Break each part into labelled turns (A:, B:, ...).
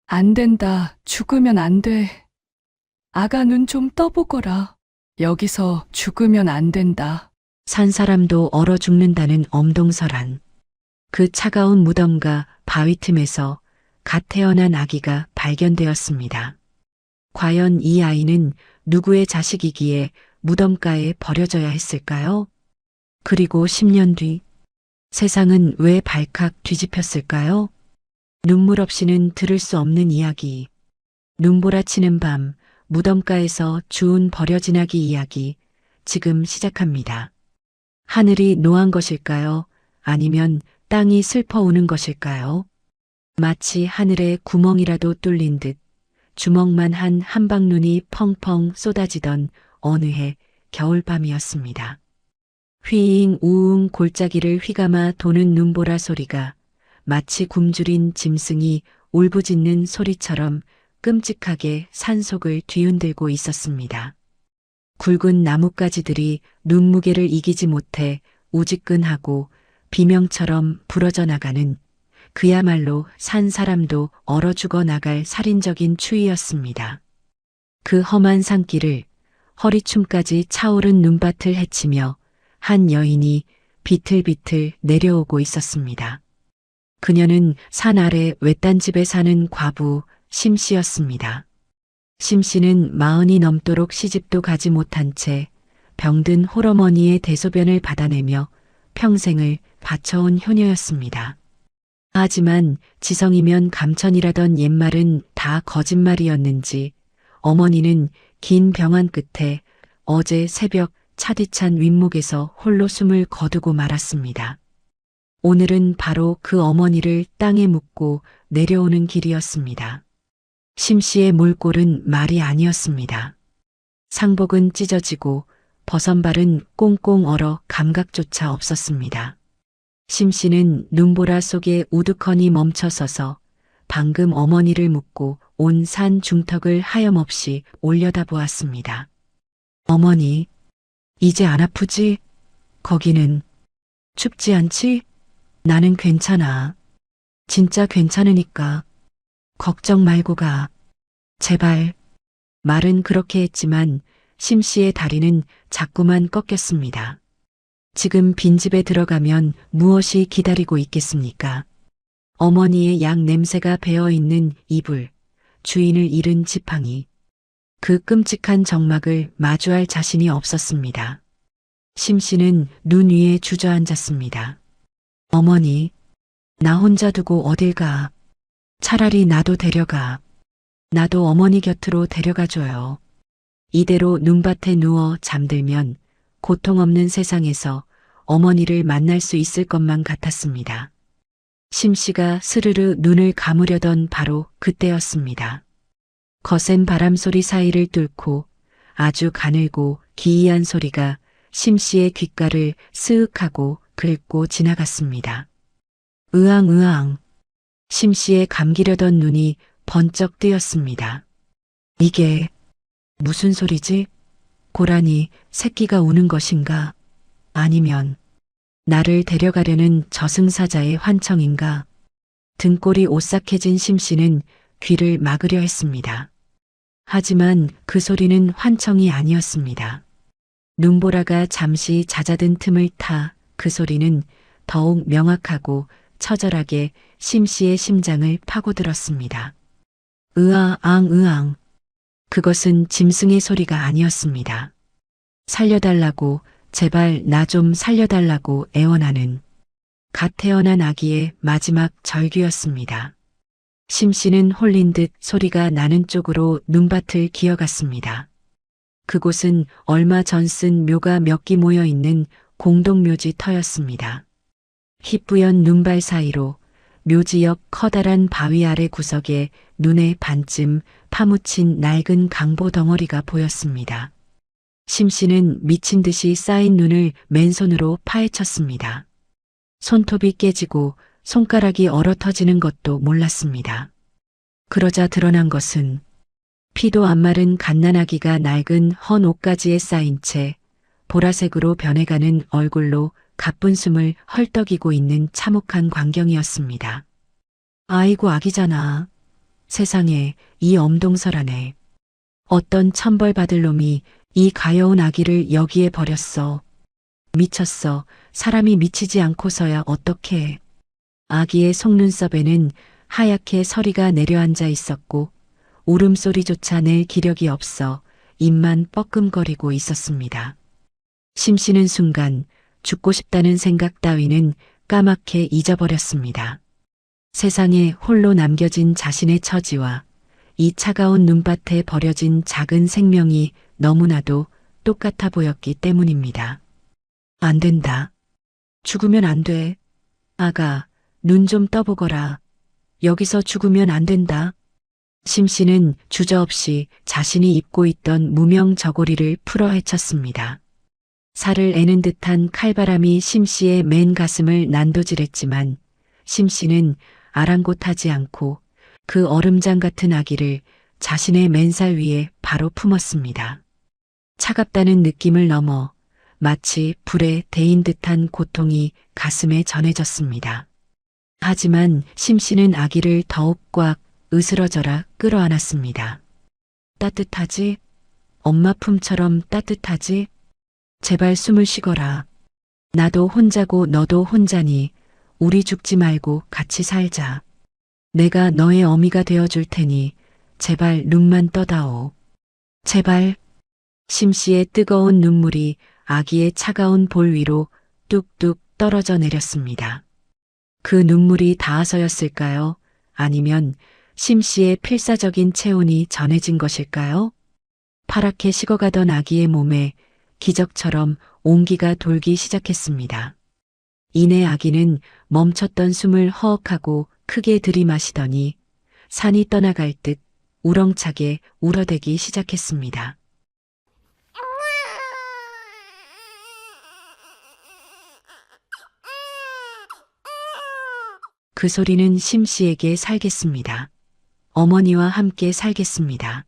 A: 안 된다. 죽으면 안 돼. 아가 눈 좀 떠보거라. 여기서 죽으면 안 된다.
B: 산 사람도 얼어 죽는다는 엄동설한. 그 차가운 무덤과 바위 틈에서 갓 태어난 아기가 발견되었습니다. 과연 이 아이는 누구의 자식이기에 무덤가에 버려져야 했을까요? 그리고 10년 뒤 세상은 왜 발칵 뒤집혔을까요? 눈물 없이는 들을 수 없는 이야기. 눈보라치는 밤, 무덤가에서 주운 버려진 아기 이야기, 지금 시작합니다. 하늘이 노한 것일까요? 아니면 땅이 슬퍼 우는 것일까요? 마치 하늘에 구멍이라도 뚫린 듯 주먹만 한 한방눈이 펑펑 쏟아지던 어느 해 겨울밤이었습니다. 휘잉 우웅 골짜기를 휘감아 도는 눈보라 소리가 마치 굶주린 짐승이 울부짖는 소리처럼 끔찍하게 산속을 뒤흔들고 있었습니다. 굵은 나뭇가지들이 눈무게를 이기지 못해 우지끈하고 비명처럼 부러져 나가는, 그야말로 산 사람도 얼어 죽어 나갈 살인적인 추위였습니다. 그 험한 산길을 허리춤까지 차오른 눈밭을 헤치며 한 여인이 비틀비틀 내려오고 있었습니다. 그녀는 산 아래 외딴 집에 사는 과부 심씨였습니다. 심씨는 40이 넘도록 시집도 가지 못한 채 병든 홀어머니의 대소변을 받아내며 평생을 바쳐온 효녀였습니다. 하지만 지성이면 감천이라던 옛말은 다 거짓말이었는지 어머니는 긴 병환 끝에 어제 새벽 차디찬 윗목에서 홀로 숨을 거두고 말았습니다. 오늘은 바로 그 어머니를 땅에 묻고 내려오는 길이었습니다. 심씨의 몰골은 말이 아니었습니다. 상복은 찢어지고 버선발은 꽁꽁 얼어 감각조차 없었습니다. 심씨는 눈보라 속에 우두커니 멈춰서서 방금 어머니를 묻고 온 산 중턱을 하염없이 올려다보았습니다. 어머니, 이제 안 아프지? 거기는 춥지 않지? 나는 괜찮아. 진짜 괜찮으니까. 걱정 말고 가. 제발. 말은 그렇게 했지만 심씨의 다리는 자꾸만 꺾였습니다. 지금 빈집에 들어가면 무엇이 기다리고 있겠습니까? 어머니의 약 냄새가 배어있는 이불, 주인을 잃은 지팡이. 그 끔찍한 정막을 마주할 자신이 없었습니다. 심씨는 눈 위에 주저앉았습니다. 어머니, 나 혼자 두고 어딜 가. 차라리 나도 데려가. 나도 어머니 곁으로 데려가줘요. 이대로 눈밭에 누워 잠들면 고통 없는 세상에서 어머니를 만날 수 있을 것만 같았습니다. 심씨가 스르르 눈을 감으려던 바로 그때였습니다. 거센 바람소리 사이를 뚫고 아주 가늘고 기이한 소리가 심씨의 귓가를 스윽하고 긁고 지나갔습니다. 으앙으앙. 심씨의 감기려던 눈이 번쩍 뜨였습니다. 이게 무슨 소리지? 고라니 새끼가 우는 것인가? 아니면 나를 데려가려는 저승사자의 환청인가? 등골이 오싹해진 심씨는 귀를 막으려 했습니다. 하지만 그 소리는 환청이 아니었습니다. 눈보라가 잠시 잦아든 틈을 타 그 소리는 더욱 명확하고 처절하게 심씨의 심장을 파고들었습니다. 으아앙 으앙. 그것은 짐승의 소리가 아니었습니다. 살려달라고, 제발 나 좀 살려달라고 애원하는 갓 태어난 아기의 마지막 절규였습니다. 심씨는 홀린 듯 소리가 나는 쪽으로 눈밭을 기어갔습니다. 그곳은 얼마 전 쓴 묘가 몇 기 모여 있는 공동묘지 터였습니다. 희뿌연 눈발 사이로 묘지 옆 커다란 바위 아래 구석에 눈에 반쯤 파묻힌 낡은 강보 덩어리가 보였습니다. 심씨는 미친 듯이 쌓인 눈을 맨손으로 파헤쳤습니다. 손톱이 깨지고 손가락이 얼어 터지는 것도 몰랐습니다. 그러자 드러난 것은 피도 안 마른 갓난아기가 낡은 헌 옷가지에 쌓인 채 보라색으로 변해가는 얼굴로 가쁜 숨을 헐떡이고 있는 참혹한 광경이었습니다. 아이고 아기잖아. 세상에, 이 엄동설 안에 어떤 천벌받을 놈이 이 가여운 아기를 여기에 버렸어. 미쳤어. 사람이 미치지 않고서야 어떻게 해. 아기의 속눈썹에는 하얗게 서리가 내려앉아 있었고 울음소리조차 낼 기력이 없어 입만 뻐끔거리고 있었습니다. 심씨는 순간 죽고 싶다는 생각 따위는 까맣게 잊어버렸습니다. 세상에 홀로 남겨진 자신의 처지와 이 차가운 눈밭에 버려진 작은 생명이 너무나도 똑같아 보였기 때문입니다. 안 된다. 죽으면 안 돼. 아가, 눈 좀 떠보거라. 여기서 죽으면 안 된다. 심씨는 주저없이 자신이 입고 있던 무명 저고리를 풀어 헤쳤습니다. 살을 애는 듯한 칼바람이 심씨의 맨 가슴을 난도질했지만 심씨는 아랑곳하지 않고 그 얼음장 같은 아기를 자신의 맨살 위에 바로 품었습니다. 차갑다는 느낌을 넘어 마치 불에 데인 듯한 고통이 가슴에 전해졌습니다. 하지만 심씨는 아기를 더욱 꽉 으스러져라 끌어안았습니다. 따뜻하지? 엄마 품처럼 따뜻하지? 제발 숨을 쉬거라. 나도 혼자고 너도 혼자니 우리 죽지 말고 같이 살자. 내가 너의 어미가 되어줄 테니 제발 눈만 떠다오. 제발. 심씨의 뜨거운 눈물이 아기의 차가운 볼 위로 뚝뚝 떨어져 내렸습니다. 그 눈물이 닿아서였을까요? 아니면 심씨의 필사적인 체온이 전해진 것일까요? 파랗게 식어가던 아기의 몸에 기적처럼 온기가 돌기 시작했습니다. 이내 아기는 멈췄던 숨을 허억하고 크게 들이마시더니 산이 떠나갈 듯 우렁차게 울어대기 시작했습니다. 그 소리는 심씨에게 살겠습니다. 어머니와 함께 살겠습니다.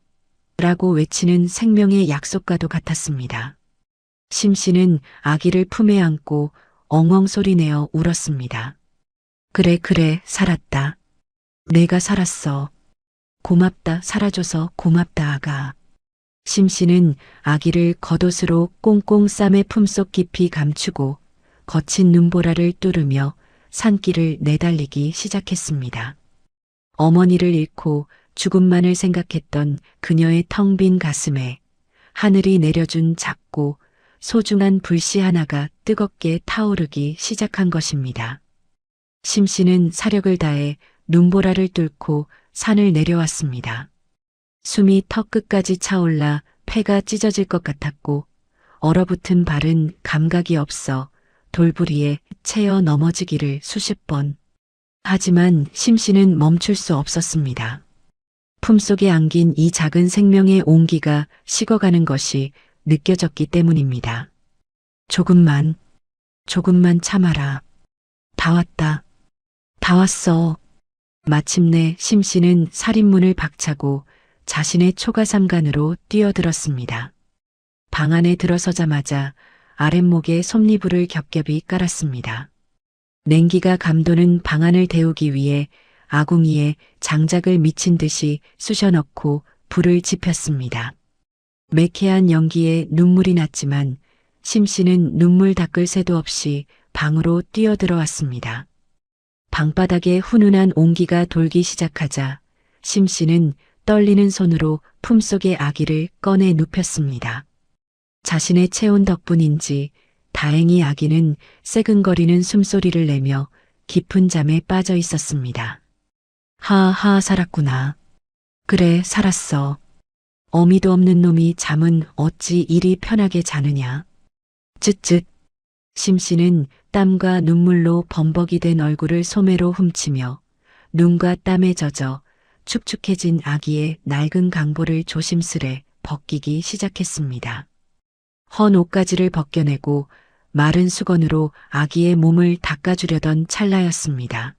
B: 라고 외치는 생명의 약속과도 같았습니다. 심씨는 아기를 품에 안고 엉엉 소리내어 울었습니다. 그래, 살았다. 내가 살았어. 고맙다, 살아줘서 고맙다, 아가. 심씨는 아기를 겉옷으로 꽁꽁 쌈의 품속 깊이 감추고 거친 눈보라를 뚫으며 산길을 내달리기 시작했습니다. 어머니를 잃고 죽음만을 생각했던 그녀의 텅 빈 가슴에 하늘이 내려준 작고 소중한 불씨 하나가 뜨겁게 타오르기 시작한 것입니다. 심씨는 사력을 다해 눈보라를 뚫고 산을 내려왔습니다. 숨이 턱끝까지 차올라 폐가 찢어질 것 같았고 얼어붙은 발은 감각이 없어 돌부리에 채어 넘어지기를 수십 번. 하지만 심씨는 멈출 수 없었습니다. 품속에 안긴 이 작은 생명의 온기가 식어가는 것이 느껴졌기 때문입니다. 조금만 참아라. 다 왔다. 다 왔어. 마침내 심씨는 살인문을 박차고 자신의 초가삼간으로 뛰어들었습니다. 방 안에 들어서자마자 아랫목에 솜니불을 겹겹이 깔았습니다. 냉기가 감도는 방안을 데우기 위해 아궁이에 장작을 미친 듯이 쑤셔넣고 불을 지폈습니다. 매캐한 연기에 눈물이 났지만 심씨는 눈물 닦을 새도 없이 방으로 뛰어들어왔습니다. 방바닥에 훈훈한 온기가 돌기 시작하자 심씨는 떨리는 손으로 품속의 아기를 꺼내 눕혔습니다. 자신의 체온 덕분인지 다행히 아기는 새근거리는 숨소리를 내며 깊은 잠에 빠져 있었습니다. 하하, 살았구나. 그래, 살았어. 어미도 없는 놈이 잠은 어찌 이리 편하게 자느냐. 쯧쯧. 심씨는 땀과 눈물로 범벅이 된 얼굴을 소매로 훔치며 눈과 땀에 젖어 축축해진 아기의 낡은 강보를 조심스레 벗기기 시작했습니다. 헌 옷가지를 벗겨내고 마른 수건으로 아기의 몸을 닦아주려던 찰나였습니다.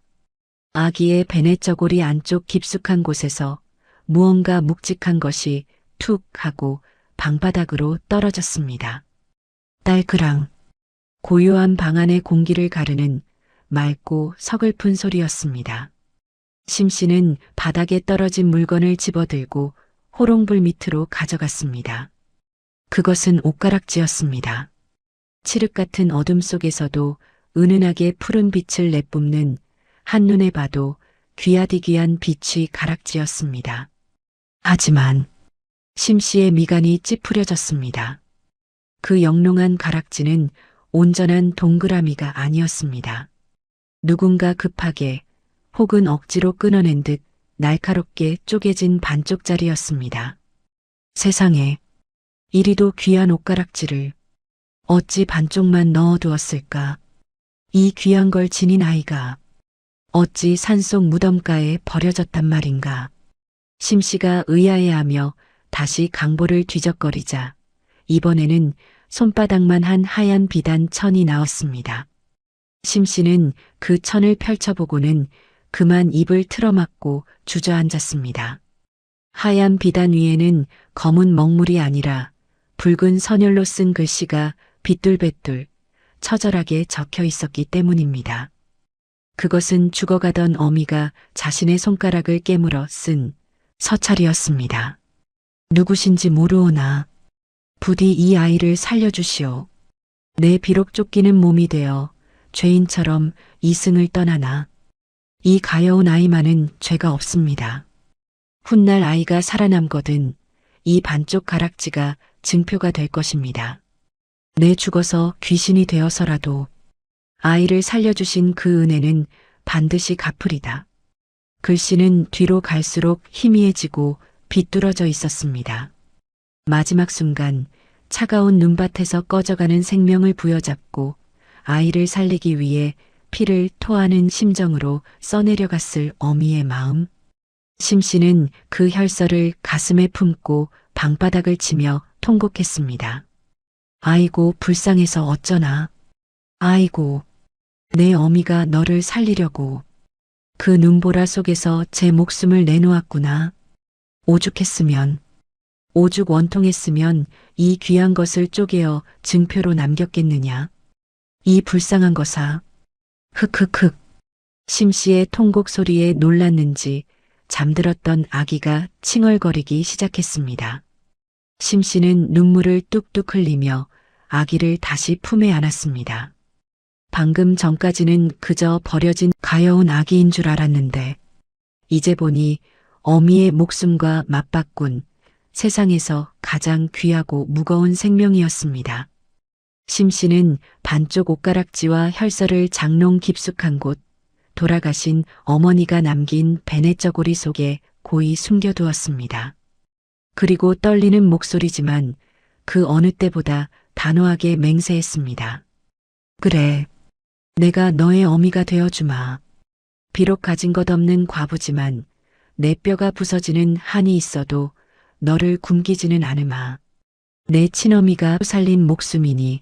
B: 아기의 베네저고리 안쪽 깊숙한 곳에서 무언가 묵직한 것이 툭 하고 방바닥으로 떨어졌습니다. 딸그랑. 고요한 방 안의 공기를 가르는 맑고 서글픈 소리였습니다. 심씨는 바닥에 떨어진 물건을 집어들고 호롱불 밑으로 가져갔습니다. 그것은 옷가락지였습니다. 칠흑 같은 어둠 속에서도 은은하게 푸른 빛을 내뿜는 한눈에 봐도 귀하디 귀한 빛의 가락지였습니다. 하지만 심씨의 미간이 찌푸려졌습니다. 그 영롱한 가락지는 온전한 동그라미가 아니었습니다. 누군가 급하게 혹은 억지로 끊어낸 듯 날카롭게 쪼개진 반쪽짜리였습니다. 세상에, 이리도 귀한 옷가락지를 어찌 반쪽만 넣어두었을까? 이 귀한 걸 지닌 아이가 어찌 산속 무덤가에 버려졌단 말인가? 심씨가 의아해하며 다시 강보를 뒤적거리자 이번에는 손바닥만 한 하얀 비단 천이 나왔습니다. 심씨는 그 천을 펼쳐보고는 그만 입을 틀어막고 주저앉았습니다. 하얀 비단 위에는 검은 먹물이 아니라 붉은 선열로 쓴 글씨가 빗둘뱃둘 처절하게 적혀 있었기 때문입니다. 그것은 죽어가던 어미가 자신의 손가락을 깨물어 쓴 서찰이었습니다. 누구신지 모르오나 부디 이 아이를 살려주시오. 내 비록 쫓기는 몸이 되어 죄인처럼 이승을 떠나나 이 가여운 아이만은 죄가 없습니다. 훗날 아이가 살아남거든 이 반쪽 가락지가 증표가 될 것입니다. 내 죽어서 귀신이 되어서라도 아이를 살려주신 그 은혜는 반드시 갚으리다. 글씨는 뒤로 갈수록 희미해지고 비뚤어져 있었습니다. 마지막 순간 차가운 눈밭에서 꺼져가는 생명을 부여잡고 아이를 살리기 위해 피를 토하는 심정으로 써내려갔을 어미의 마음. 심씨는 그 혈서를 가슴에 품고 방바닥을 치며 통곡했습니다. 아이고 불쌍해서 어쩌나. 아이고 내 어미가 너를 살리려고 그 눈보라 속에서 제 목숨을 내놓았구나. 오죽했으면 오죽 원통했으면 이 귀한 것을 쪼개어 증표로 남겼겠느냐. 이 불쌍한 것아. 흑흑흑. 심씨의 통곡 소리에 놀랐는지 잠들었던 아기가 칭얼거리기 시작했습니다. 심씨는 눈물을 뚝뚝 흘리며 아기를 다시 품에 안았습니다. 방금 전까지는 그저 버려진 가여운 아기인 줄 알았는데 이제 보니 어미의 목숨과 맞바꾼 세상에서 가장 귀하고 무거운 생명이었습니다. 심씨는 반쪽 옷가락지와 혈서를 장롱 깊숙한 곳 돌아가신 어머니가 남긴 베네저고리 속에 고이 숨겨두었습니다. 그리고 떨리는 목소리지만 그 어느 때보다 단호하게 맹세했습니다. 그래, 내가 너의 어미가 되어주마. 비록 가진 것 없는 과부지만 내 뼈가 부서지는 한이 있어도 너를 굶기지는 않으마. 내 친어미가 살린 목숨이니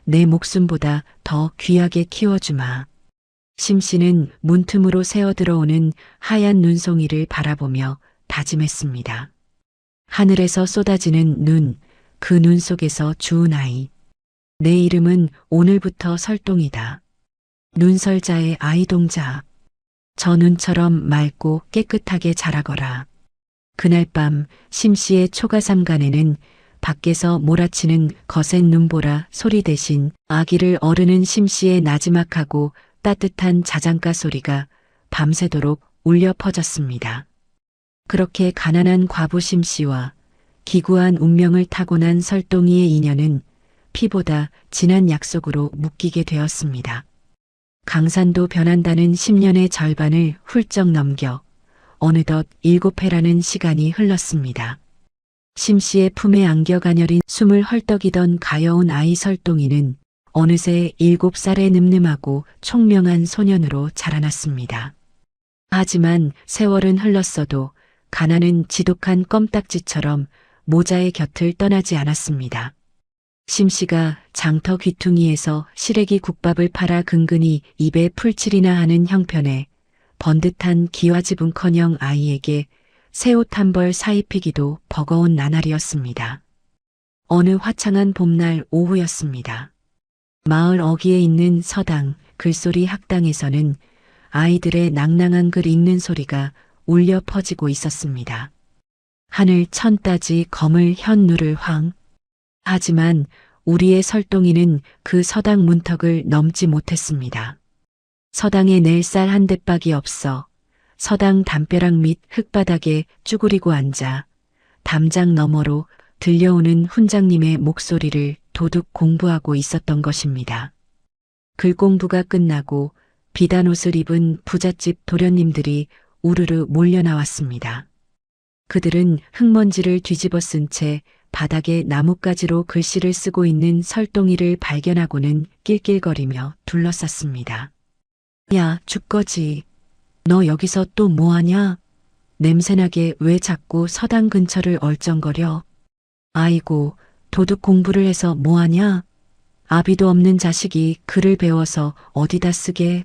B: 내 목숨보다 더 귀하게 키워주마. 심씨는 문틈으로 새어 들어오는 하얀 눈송이를 바라보며 다짐했습니다. 하늘에서 쏟아지는 눈, 그 눈 속에서 주운 아이. 내 이름은 오늘부터 설동이다. 눈설자의 아이동자. 저 눈처럼 맑고 깨끗하게 자라거라. 그날 밤 심씨의 초가삼간에는 밖에서 몰아치는 거센 눈보라 소리 대신 아기를 어르는 심씨의 나지막하고 따뜻한 자장가 소리가 밤새도록 울려 퍼졌습니다. 그렇게 가난한 과부 심씨와 기구한 운명을 타고난 설동이의 인연은 피보다 진한 약속으로 묶이게 되었습니다. 강산도 변한다는 10년의 절반을 훌쩍 넘겨 어느덧 7해라는 시간이 흘렀습니다. 심씨의 품에 안겨 가녀린 숨을 헐떡이던 가여운 아이 설동이는 어느새 7살의 늠름하고 총명한 소년으로 자라났습니다. 하지만 세월은 흘렀어도 가난은 지독한 껌딱지처럼 모자의 곁을 떠나지 않았습니다. 심씨가 장터 귀퉁이에서 시래기 국밥을 팔아 근근히 입에 풀칠이나 하는 형편에 번듯한 기와집은커녕 아이에게 새 옷 한 벌 사입히기도 버거운 나날이었습니다. 어느 화창한 봄날 오후였습니다. 마을 어귀에 있는 서당, 글소리 학당에서는 아이들의 낭낭한 글 읽는 소리가 울려 퍼지고 있었습니다. 하늘 천 따지 검을 현누를 황. 하지만 우리의 설동이는 그 서당 문턱을 넘지 못했습니다. 서당에 낼 쌀 한 대박이 없어 서당 담벼락 밑 흙바닥에 쭈그리고 앉아 담장 너머로 들려오는 훈장님의 목소리를 도둑 공부하고 있었던 것입니다. 글 공부가 끝나고 비단 옷을 입은 부잣집 도련님들이 우르르 몰려 나왔습니다. 그들은 흙먼지를 뒤집어 쓴 채 바닥에 나뭇가지로 글씨를 쓰고 있는 설동이를 발견하고는 낄낄거리며 둘러쌌습니다. 야, 죽거지. 너 여기서 또 뭐하냐? 냄새나게 왜 자꾸 서당 근처를 얼쩡거려? 아이고, 도둑 공부를 해서 뭐하냐? 아비도 없는 자식이 글을 배워서 어디다 쓰게?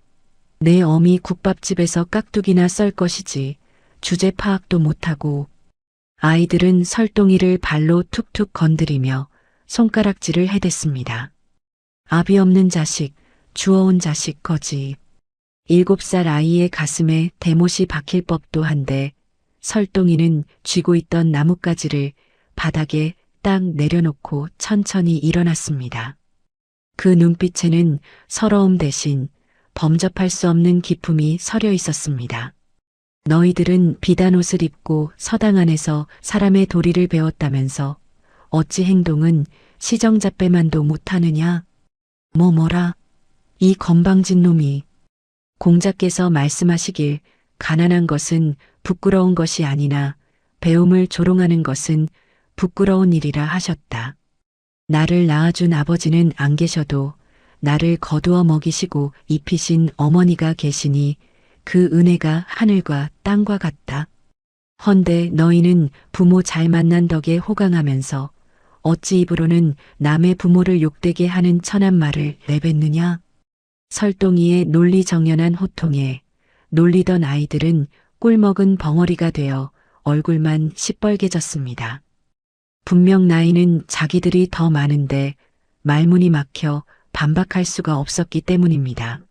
B: 내 어미 국밥집에서 깍두기나 썰 것이지. 주제 파악도 못하고. 아이들은 설동이를 발로 툭툭 건드리며 손가락질을 해댔습니다. 아비 없는 자식, 주워온 자식 거지. 7살 아이의 가슴에 대못이 박힐 법도 한데 설동이는 쥐고 있던 나뭇가지를 바닥에 딱 내려놓고 천천히 일어났습니다. 그 눈빛에는 서러움 대신 범접할 수 없는 기품이 서려 있었습니다. 너희들은 비단 옷을 입고 서당 안에서 사람의 도리를 배웠다면서 어찌 행동은 시정잡배만도 못하느냐? 뭐라? 이 건방진 놈이. 공자께서 말씀하시길 가난한 것은 부끄러운 것이 아니나 배움을 조롱하는 것은 부끄러운 일이라 하셨다. 나를 낳아준 아버지는 안 계셔도 나를 거두어 먹이시고 입히신 어머니가 계시니 그 은혜가 하늘과 땅과 같다. 헌데 너희는 부모 잘 만난 덕에 호강하면서 어찌 입으로는 남의 부모를 욕되게 하는 천한 말을 내뱉느냐? 설동이의 논리정연한 호통에 놀리던 아이들은 꿀먹은 벙어리가 되어 얼굴만 시뻘개졌습니다. 분명 나이는 자기들이 더 많은데 말문이 막혀 반박할 수가 없었기 때문입니다.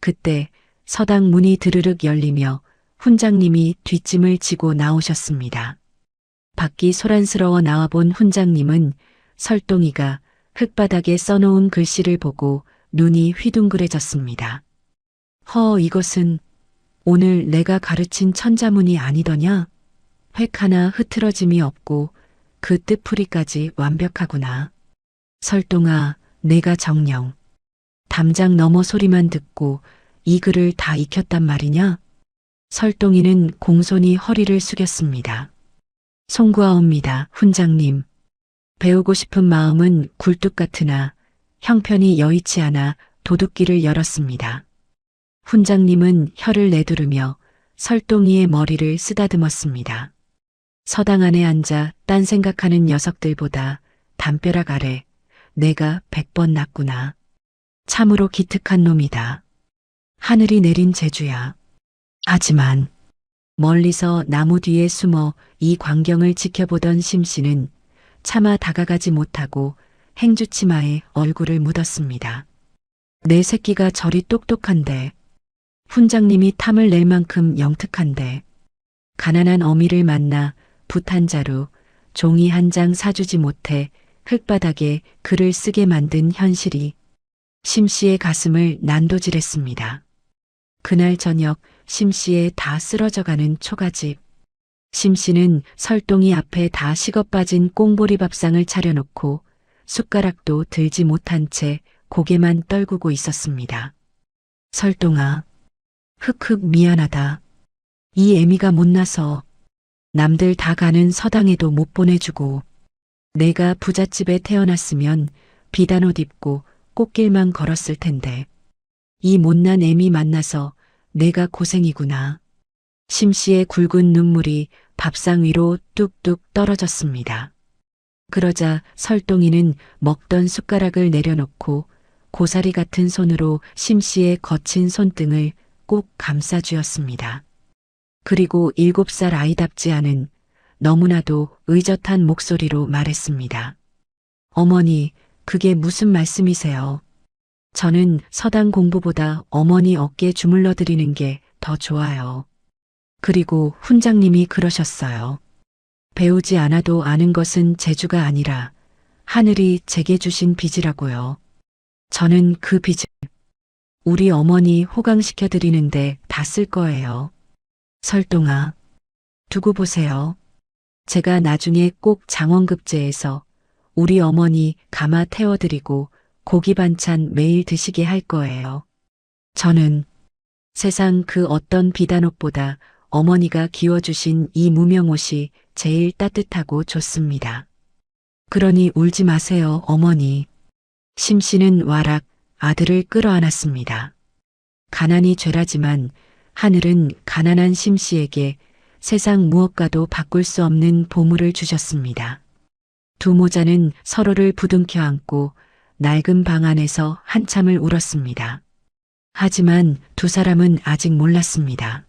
B: 그때 서당 문이 드르륵 열리며 훈장님이 뒷짐을 지고 나오셨습니다. 밖이 소란스러워 나와본 훈장님은 설동이가 흙바닥에 써놓은 글씨를 보고 눈이 휘둥그레졌습니다. 이것은 오늘 내가 가르친 천자문이 아니더냐? 획 하나 흐트러짐이 없고 그 뜻풀이까지 완벽하구나. 설동아, 내가 정녕 담장 너머 소리만 듣고 이 글을 다 익혔단 말이냐? 설동이는 공손히 허리를 숙였습니다. 송구하옵니다, 훈장님. 배우고 싶은 마음은 굴뚝 같으나 형편이 여의치 않아 도둑길을 열었습니다. 훈장님은 혀를 내두르며 설동이의 머리를 쓰다듬었습니다. 서당 안에 앉아 딴 생각하는 녀석들보다 담벼락 아래 내가 100번 낫구나. 참으로 기특한 놈이다. 하늘이 내린 재주야. 하지만 멀리서 나무 뒤에 숨어 이 광경을 지켜보던 심씨는 차마 다가가지 못하고 행주치마에 얼굴을 묻었습니다. 내 새끼가 저리 똑똑한데, 훈장님이 탐을 낼 만큼 영특한데, 가난한 어미를 만나 붓 한 자루, 종이 한 장 사주지 못해 흙바닥에 글을 쓰게 만든 현실이 심씨의 가슴을 난도질했습니다. 그날 저녁 심씨의 다 쓰러져가는 초가집. 심씨는 설동이 앞에 다 식어빠진 꽁보리 밥상을 차려놓고 숟가락도 들지 못한 채 고개만 떨구고 있었습니다. 설동아, 흑흑 미안하다. 이 애미가 못나서 남들 다 가는 서당에도 못 보내주고 내가 부잣집에 태어났으면 비단옷 입고 꽃길만 걸었을 텐데 이 못난 애미 만나서 내가 고생이구나. 심씨의 굵은 눈물이 밥상 위로 뚝뚝 떨어졌습니다. 그러자 설동이는 먹던 숟가락을 내려놓고 고사리 같은 손으로 심씨의 거친 손등을 꼭 감싸주었습니다. 그리고 7살 아이답지 않은 너무나도 의젓한 목소리로 말했습니다. 어머니, 그게 무슨 말씀이세요? 저는 서당 공부보다 어머니 어깨 주물러 드리는 게 더 좋아요. 그리고 훈장님이 그러셨어요. 배우지 않아도 아는 것은 재주가 아니라 하늘이 제게 주신 빚이라고요. 저는 그 빚을 우리 어머니 호강시켜 드리는데 다 쓸 거예요. 설동아, 두고 보세요. 제가 나중에 꼭 장원급제해서 우리 어머니 가마 태워드리고 고기 반찬 매일 드시게 할 거예요. 저는 세상 그 어떤 비단옷보다 어머니가 기워주신 이 무명옷이 제일 따뜻하고 좋습니다. 그러니 울지 마세요, 어머니. 심씨는 와락 아들을 끌어안았습니다. 가난이 죄라지만 하늘은 가난한 심씨에게 세상 무엇과도 바꿀 수 없는 보물을 주셨습니다. 두 모자는 서로를 부둥켜 안고 낡은 방 안에서 한참을 울었습니다. 하지만 두 사람은 아직 몰랐습니다.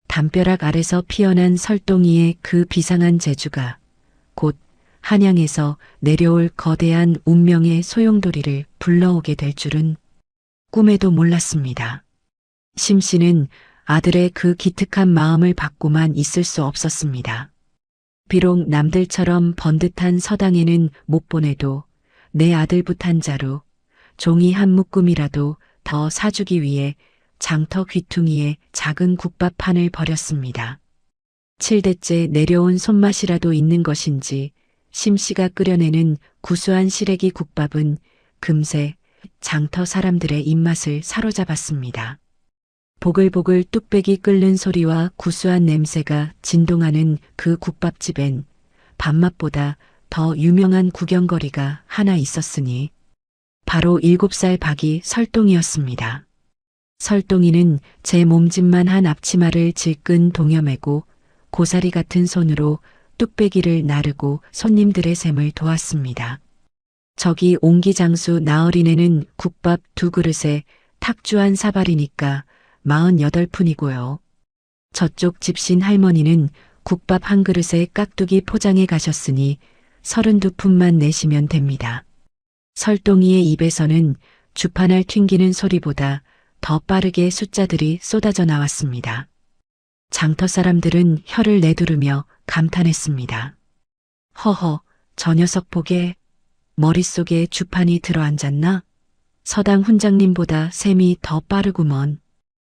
B: 담벼락 아래서 피어난 설동이의 그 비상한 재주가 곧 한양에서 내려올 거대한 운명의 소용돌이를 불러오게 될 줄은 꿈에도 몰랐습니다. 심씨는 아들의 그 기특한 마음을 받고만 있을 수 없었습니다. 비록 남들처럼 번듯한 서당에는 못 보내도 내 아들 부탄자로 종이 한 묶음이라도 더 사주기 위해 장터 귀퉁이에 작은 국밥판을 버렸습니다. 7대째 내려온 손맛이라도 있는 것인지 심씨가 끓여내는 구수한 시래기 국밥은 금세 장터 사람들의 입맛을 사로잡았습니다. 보글보글 뚝배기 끓는 소리와 구수한 냄새가 진동하는 그 국밥집엔 밥맛보다 더 유명한 구경거리가 하나 있었으니 바로 7살 박이 설동이었습니다. 설동이는 제 몸집만 한 앞치마를 질끈 동여매고 고사리 같은 손으로 뚝배기를 나르고 손님들의 셈을 도왔습니다. 저기 옹기장수 나어린애는 국밥 2그릇에 탁주 한 사발이니까 48푼이고요. 저쪽 집신 할머니는 국밥 1그릇에 깍두기 포장해 가셨으니 32푼만 내시면 됩니다. 설동이의 입에서는 주판알 튕기는 소리보다 더 빠르게 숫자들이 쏟아져 나왔습니다. 장터 사람들은 혀를 내두르며 감탄했습니다. 허허, 저 녀석 보게 머릿속에 주판이 들어앉았나? 서당 훈장님보다 셈이 더 빠르구먼.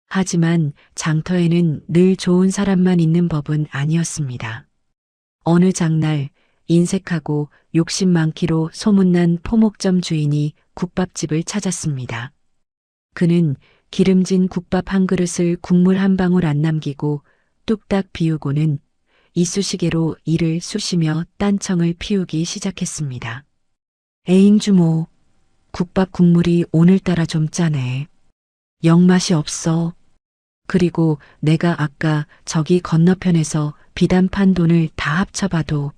B: 하지만 장터에는 늘 좋은 사람만 있는 법은 아니었습니다. 어느 장날 인색하고 욕심 많기로 소문난 포목점 주인이 국밥집을 찾았습니다. 그는 기름진 국밥 1그릇을 국물 한 방울 안 남기고 뚝딱 비우고는 이쑤시개로 이를 쑤시며 딴청을 피우기 시작했습니다. 에잉 주모, 국밥 국물이 오늘따라 좀 짜네. 영 맛이 없어. 그리고 내가 아까 저기 건너편에서 비단판 돈을 다 합쳐봐도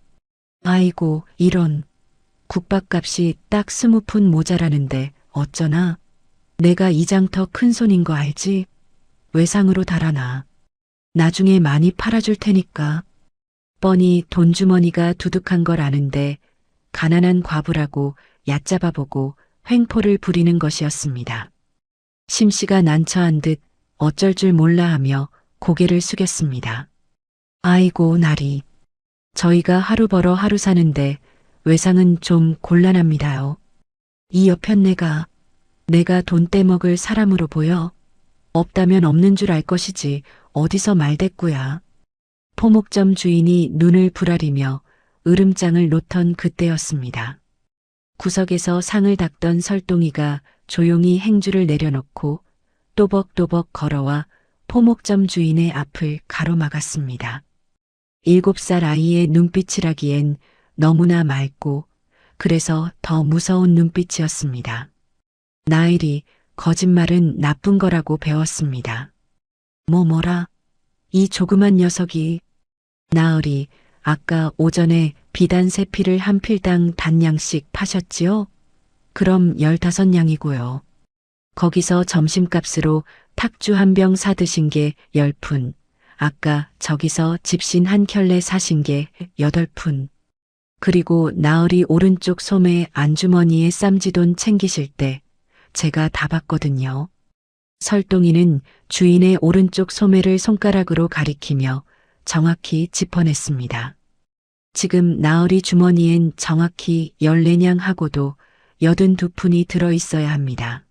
B: 아이고 이런 국밥값이 딱 20푼 모자라는데 어쩌나. 내가 이 장터 큰손인 거 알지? 외상으로 달아나. 나중에 많이 팔아줄 테니까. 뻔히 돈주머니가 두둑한 걸 아는데 가난한 과부라고 얕잡아보고 횡포를 부리는 것이었습니다. 심씨가 난처한 듯 어쩔 줄 몰라 하며 고개를 숙였습니다. 아이고 나리. 저희가 하루 벌어 하루 사는데 외상은 좀 곤란합니다요. 이 여편네가 내가 돈 떼먹을 사람으로 보여? 없다면 없는 줄 알 것이지 어디서 말대꾸야. 포목점 주인이 눈을 부라리며 으름장을 놓던 그때였습니다. 구석에서 상을 닦던 설동이가 조용히 행주를 내려놓고 또벅또벅 걸어와 포목점 주인의 앞을 가로막았습니다. 7살 아이의 눈빛이라기엔 너무나 맑고 그래서 더 무서운 눈빛이었습니다. 나일이 거짓말은 나쁜 거라고 배웠습니다. 뭐라? 이 조그만 녀석이. 나으리 아까 오전에 비단 3필을 한 필당 단량씩 파셨지요? 그럼 15냥이고요. 거기서 점심값으로 탁주 한 병 사드신 게 10푼. 아까 저기서 집신 한 켤레 사신 게 8푼. 그리고 나으리 오른쪽 소매 안주머니에 쌈지돈 챙기실 때 제가 다 봤거든요. 설동이는 주인의 오른쪽 소매를 손가락으로 가리키며 정확히 짚어냈습니다. 지금 나으리 주머니엔 정확히 14냥하고도 82푼이 들어있어야 합니다.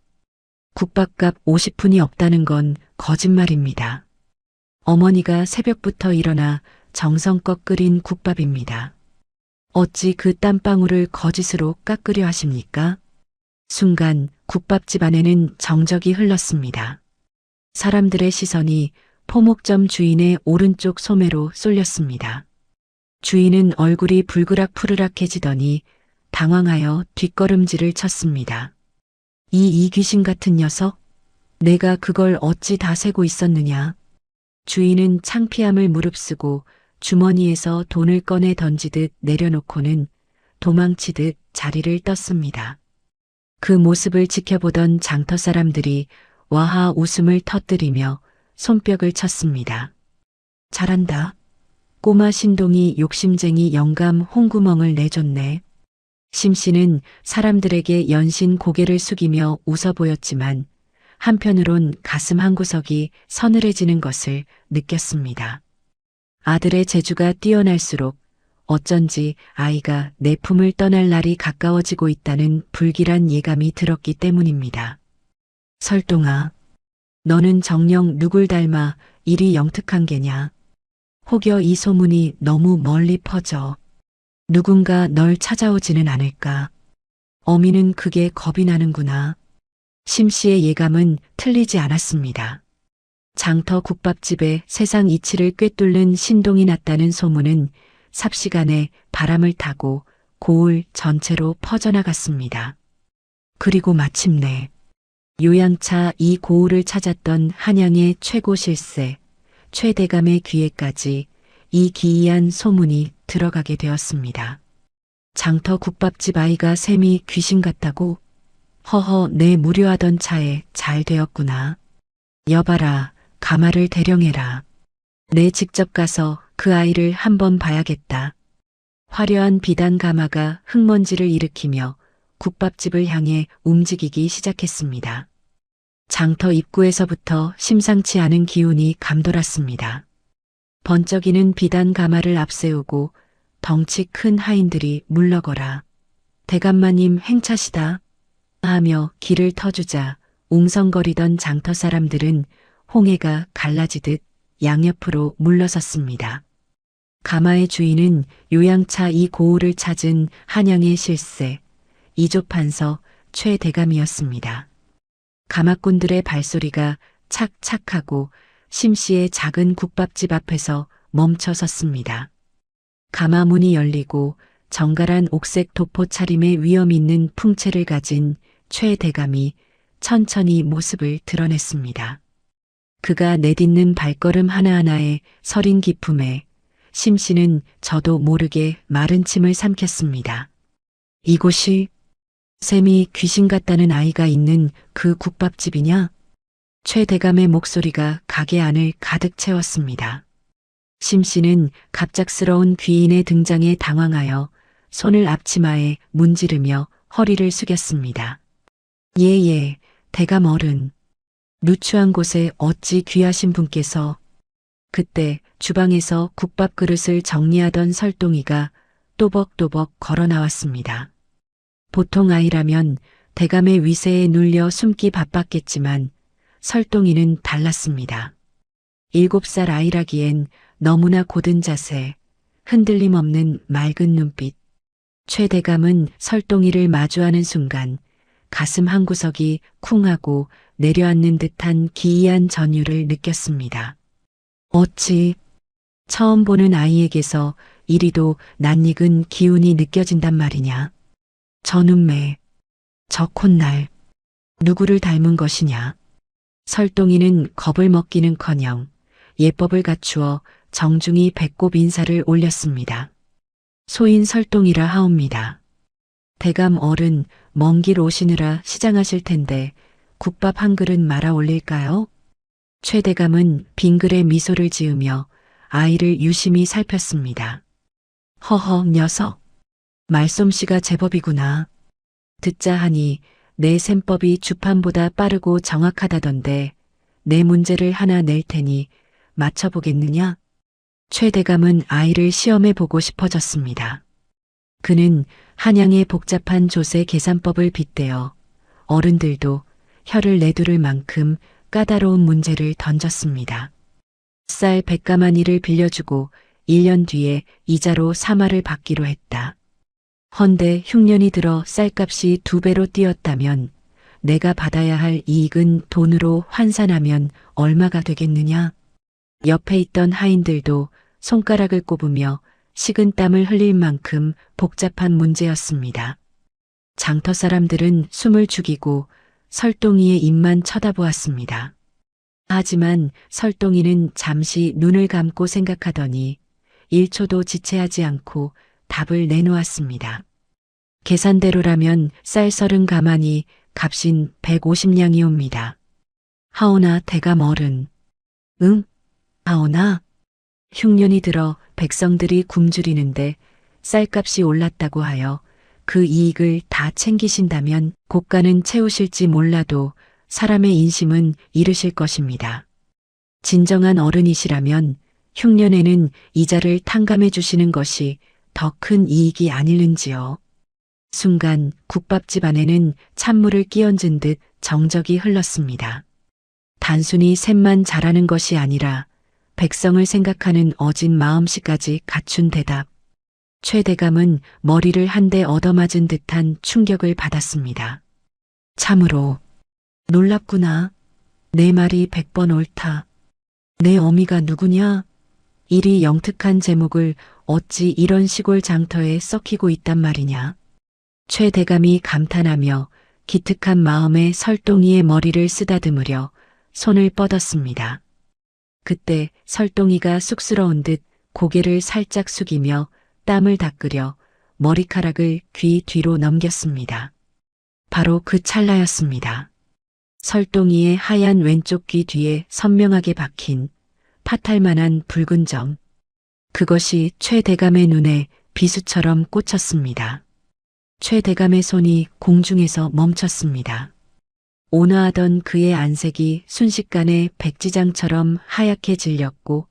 B: 국밥값 50푼이 없다는 건 거짓말입니다. 어머니가 새벽부터 일어나 정성껏 끓인 국밥입니다. 어찌 그 땀방울을 거짓으로 깎으려 하십니까? 순간 국밥집 안에는 정적이 흘렀습니다. 사람들의 시선이 포목점 주인의 오른쪽 소매로 쏠렸습니다. 주인은 얼굴이 불그락푸르락해지더니 당황하여 뒷걸음질을 쳤습니다. 이 귀신 같은 녀석? 내가 그걸 어찌 다 세고 있었느냐? 주인은 창피함을 무릅쓰고 주머니에서 돈을 꺼내 던지듯 내려놓고는 도망치듯 자리를 떴습니다. 그 모습을 지켜보던 장터 사람들이 와하 웃음을 터뜨리며 손뼉을 쳤습니다. 잘한다. 꼬마 신동이 욕심쟁이 영감 홍구멍을 내줬네. 심씨는 사람들에게 연신 고개를 숙이며 웃어 보였지만 한편으론 가슴 한구석이 서늘해지는 것을 느꼈습니다. 아들의 재주가 뛰어날수록 어쩐지 아이가 내 품을 떠날 날이 가까워지고 있다는 불길한 예감이 들었기 때문입니다. 설동아, 너는 정녕 누굴 닮아 이리 영특한 게냐? 혹여 이 소문이 너무 멀리 퍼져 누군가 널 찾아오지는 않을까? 어미는 그게 겁이 나는구나. 심씨의 예감은 틀리지 않았습니다. 장터 국밥집에 세상 이치를 꿰뚫는 신동이 났다는 소문은 삽시간에 바람을 타고 고을 전체로 퍼져나갔습니다. 그리고 마침내 요양차 이 고을을 찾았던 한양의 최고 실세, 최대감의 귀에까지 이 기이한 소문이 들어가게 되었습니다. 장터 국밥집 아이가 셈이 귀신 같다고? 허허, 내 무료하던 차에 잘 되었구나. 여봐라, 가마를 대령해라. 내 직접 가서 그 아이를 한번 봐야겠다. 화려한 비단 가마가 흙먼지를 일으키며 국밥집을 향해 움직이기 시작했습니다. 장터 입구에서부터 심상치 않은 기운이 감돌았습니다. 번쩍이는 비단 가마를 앞세우고 덩치 큰 하인들이 물러거라. 대감마님 행차시다 하며 길을 터주자 웅성거리던 장터 사람들은 홍해가 갈라지듯 양옆으로 물러섰습니다. 가마의 주인은 요양차 이 고을을 찾은 한양의 실세, 이조판서 최대감이었습니다. 가마꾼들의 발소리가 착착하고 심씨의 작은 국밥집 앞에서 멈춰 섰습니다. 가마 문이 열리고 정갈한 옥색 도포 차림의 위엄 있는 풍채를 가진 최대감이 천천히 모습을 드러냈습니다. 그가 내딛는 발걸음 하나하나에 서린 기품에 심씨는 저도 모르게 마른 침을 삼켰습니다. 이곳이 샘이 귀신 같다는 아이가 있는 그 국밥집이냐? 최대감의 목소리가 가게 안을 가득 채웠습니다. 심씨는 갑작스러운 귀인의 등장에 당황하여 손을 앞치마에 문지르며 허리를 숙였습니다. 예, 대감 어른. 누추한 곳에 어찌 귀하신 분께서. 그때 주방에서 국밥 그릇을 정리하던 설동이가 또벅또벅 걸어 나왔습니다. 보통 아이라면 대감의 위세에 눌려 숨기 바빴겠지만 설동이는 달랐습니다. 7살 아이라기엔 너무나 고든 자세, 흔들림 없는 맑은 눈빛. 최대감은 설동이를 마주하는 순간 가슴 한구석이 쿵하고 내려앉는 듯한 기이한 전율을 느꼈습니다. 어찌 처음 보는 아이에게서 이리도 낯익은 기운이 느껴진단 말이냐. 저 눈매, 저 콧날, 누구를 닮은 것이냐. 설동이는 겁을 먹기는커녕 예법을 갖추어 정중히 배꼽 인사를 올렸습니다. 소인 설동이라 하옵니다. 대감 어른 먼 길 오시느라 시장하실 텐데 국밥 한 그릇 말아 올릴까요? 최대감은 빙글에 미소를 지으며 아이를 유심히 살폈습니다. 허허 녀석, 말솜씨가 제법이구나. 듣자 하니 내 셈법이 주판보다 빠르고 정확하다던데 내 문제를 하나 낼 테니 맞춰보겠느냐? 최 대감은 아이를 시험해 보고 싶어졌습니다. 그는 한양의 복잡한 조세 계산법을 빗대어 어른들도 혀를 내두를 만큼 까다로운 문제를 던졌습니다. 쌀 100가마니를 빌려주고 1년 뒤에 이자로 사마를 받기로 했다. 헌데 흉년이 들어 쌀값이 2배로 뛰었다면 내가 받아야 할 이익은 돈으로 환산하면 얼마가 되겠느냐? 옆에 있던 하인들도 손가락을 꼽으며 식은땀을 흘릴 만큼 복잡한 문제였습니다. 장터 사람들은 숨을 죽이고 설동이의 입만 쳐다보았습니다. 하지만 설동이는 잠시 눈을 감고 생각하더니 1초도 지체하지 않고 답을 내놓았습니다. 계산대로라면 쌀 30가마니 값인 150냥이옵니다. 하오나 대감 어른. 응? 하오나? 흉년이 들어 백성들이 굶주리는데 쌀값이 올랐다고 하여 그 이익을 다 챙기신다면 고가는 채우실지 몰라도 사람의 인심은 잃으실 것입니다. 진정한 어른이시라면 흉년에는 이자를 탕감해 주시는 것이 더 큰 이익이 아닐는지요. 순간 국밥집 안에는 찬물을 끼얹은 듯 정적이 흘렀습니다. 단순히 셈만 잘하는 것이 아니라 백성을 생각하는 어진 마음씨까지 갖춘 대답. 최 대감은 머리를 한 대 얻어맞은 듯한 충격을 받았습니다. 참으로 놀랍구나. 내 말이 100번 옳다. 내 어미가 누구냐? 이리 영특한 제목을 어찌 이런 시골 장터에 썩히고 있단 말이냐. 최 대감이 감탄하며 기특한 마음에 설동이의 머리를 쓰다듬으려 손을 뻗었습니다. 그때 설동이가 쑥스러운 듯 고개를 살짝 숙이며 땀을 닦으려 머리카락을 귀 뒤로 넘겼습니다. 바로 그 찰나였습니다. 설동이의 하얀 왼쪽 귀 뒤에 선명하게 박힌 파탈만한 붉은 점. 그것이 최 대감의 눈에 비수처럼 꽂혔습니다. 최 대감의 손이 공중에서 멈췄습니다. 온화하던 그의 안색이 순식간에 백지장처럼 하얗게 질렸고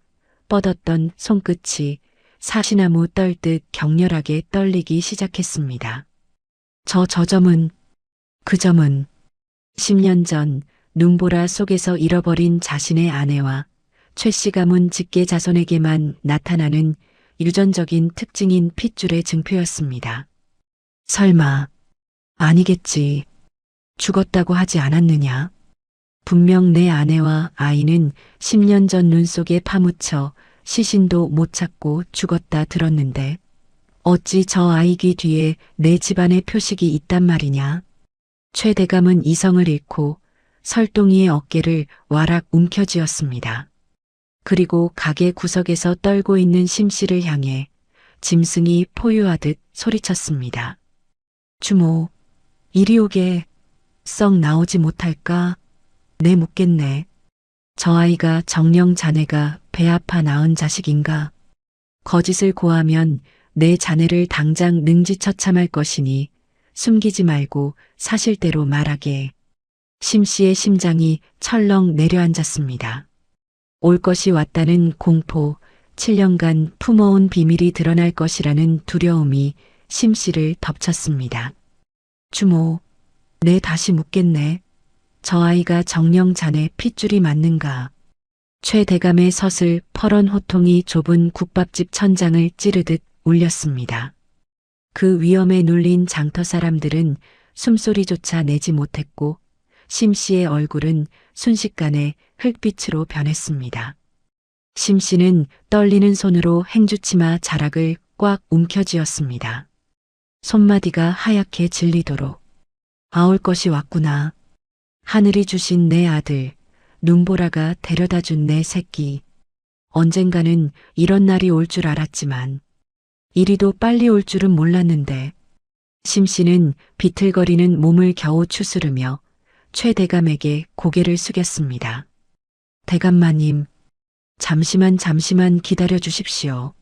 B: 뻗었던 손끝이 사시나무 떨듯 격렬하게 떨리기 시작했습니다. 저 점은, 그 점은 10년 전 눈보라 속에서 잃어버린 자신의 아내와 최 씨 가문 직계 자손에게만 나타나는 유전적인 특징인 핏줄의 증표였습니다. 설마, 아니겠지. 죽었다고 하지 않았느냐? 분명 내 아내와 아이는 10년 전 눈 속에 파묻혀 시신도 못 찾고 죽었다 들었는데 어찌 저 아이 귀 뒤에 내 집안의 표식이 있단 말이냐? 최 대감은 이성을 잃고 설동이의 어깨를 와락 움켜쥐었습니다. 그리고 가게 구석에서 떨고 있는 심씨를 향해 짐승이 포효하듯 소리쳤습니다. 주모, 이리 오게. 썩 나오지 못할까? 내 묻겠네. 저 아이가 정녕 자네가 배 아파 낳은 자식인가? 거짓을 고하면 내 자네를 당장 능지처참할 것이니 숨기지 말고 사실대로 말하게. 심씨의 심장이 철렁 내려앉았습니다. 올 것이 왔다는 공포, 7년간 품어온 비밀이 드러날 것이라는 두려움이 심씨를 덮쳤습니다. 주모, 내 다시 묻겠네. 저 아이가 정녕 자네 핏줄이 맞는가? 최 대감의 서슬 퍼런 호통이 좁은 국밥집 천장을 찌르듯 울렸습니다. 그 위험에 눌린 장터 사람들은 숨소리조차 내지 못했고 심씨의 얼굴은 순식간에 흙빛으로 변했습니다. 심씨는 떨리는 손으로 행주치마 자락을 꽉 움켜쥐었습니다. 손마디가 하얗게 질리도록. 아올 것이 왔구나. 하늘이 주신 내 아들, 눈보라가 데려다 준 내 새끼. 언젠가는 이런 날이 올 줄 알았지만 이리도 빨리 올 줄은 몰랐는데. 심씨는 비틀거리는 몸을 겨우 추스르며 최 대감에게 고개를 숙였습니다. 대감마님, 잠시만 기다려 주십시오.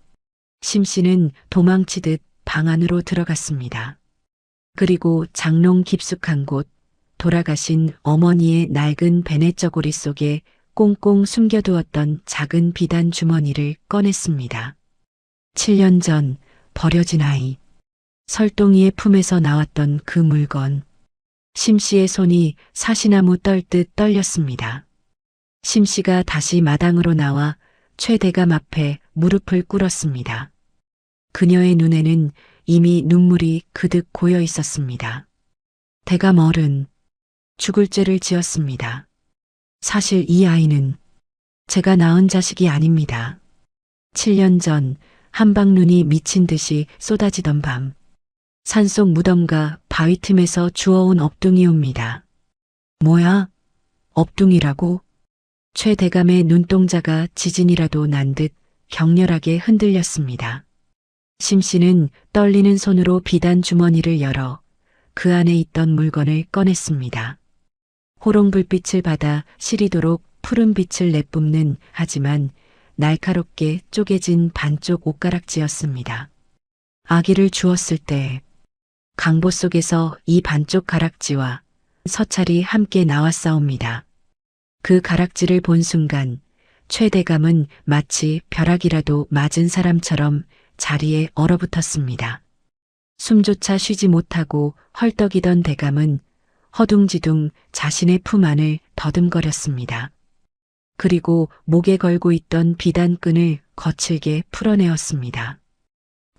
B: 심씨는 도망치듯 방 안으로 들어갔습니다. 그리고 장롱 깊숙한 곳, 돌아가신 어머니의 낡은 베네저고리 속에 꽁꽁 숨겨두었던 작은 비단 주머니를 꺼냈습니다. 7년 전 버려진 아이. 설동이의 품에서 나왔던 그 물건. 심씨의 손이 사시나무 떨듯 떨렸습니다. 심씨가 다시 마당으로 나와 최 대감 앞에 무릎을 꿇었습니다. 그녀의 눈에는 이미 눈물이 그득 고여 있었습니다. 대감 어른, 죽을 죄를 지었습니다. 사실 이 아이는 제가 낳은 자식이 아닙니다. 7년 전 한방눈이 미친 듯이 쏟아지던 밤, 산속 무덤과 바위 틈에서 주워온 업둥이옵니다. 뭐야? 업둥이라고? 최 대감의 눈동자가 지진이라도 난 듯 격렬하게 흔들렸습니다. 심씨는 떨리는 손으로 비단 주머니를 열어 그 안에 있던 물건을 꺼냈습니다. 호롱 불빛을 받아 시리도록 푸른 빛을 내뿜는 하지만 날카롭게 쪼개진 반쪽 옷가락지였습니다. 아기를 주었을 때 강보 속에서 이 반쪽 가락지와 서찰이 함께 나왔사옵니다. 그 가락지를 본 순간 최 대감은 마치 벼락이라도 맞은 사람처럼 자리에 얼어붙었습니다. 숨조차 쉬지 못하고 헐떡이던 대감은 허둥지둥 자신의 품 안을 더듬거렸습니다. 그리고 목에 걸고 있던 비단끈을 거칠게 풀어내었습니다.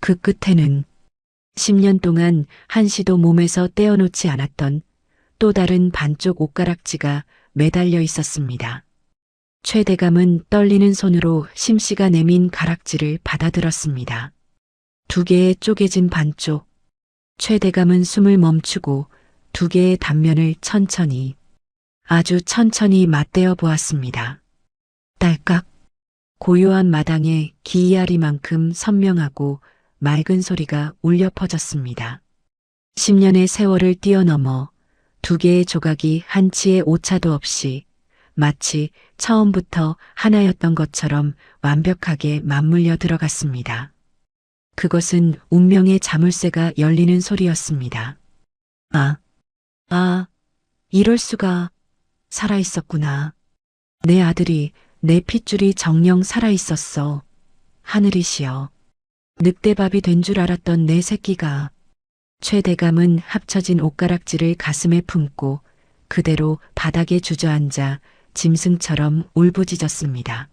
B: 그 끝에는 10년 동안 한시도 몸에서 떼어놓지 않았던 또 다른 반쪽 옷가락지가 매달려 있었습니다. 최 대감은 떨리는 손으로 심씨가 내민 가락지를 받아들었습니다. 2개의 쪼개진 반쪽. 최 대감은 숨을 멈추고 2개의 단면을 천천히, 아주 천천히 맞대어 보았습니다. 딸깍. 고요한 마당에 기이하리만큼 선명하고 맑은 소리가 울려 퍼졌습니다. 10년의 세월을 뛰어넘어 2개의 조각이 한치의 오차도 없이 마치 처음부터 하나였던 것처럼 완벽하게 맞물려 들어갔습니다. 그것은 운명의 자물쇠가 열리는 소리였습니다. 이럴 수가. 살아있었구나. 내 아들이, 내 핏줄이 정녕 살아있었어. 하늘이시여. 늑대밥이 된 줄 알았던 내 새끼가. 최 대감은 합쳐진 옷가락지를 가슴에 품고 그대로 바닥에 주저앉아 짐승처럼 울부짖었습니다.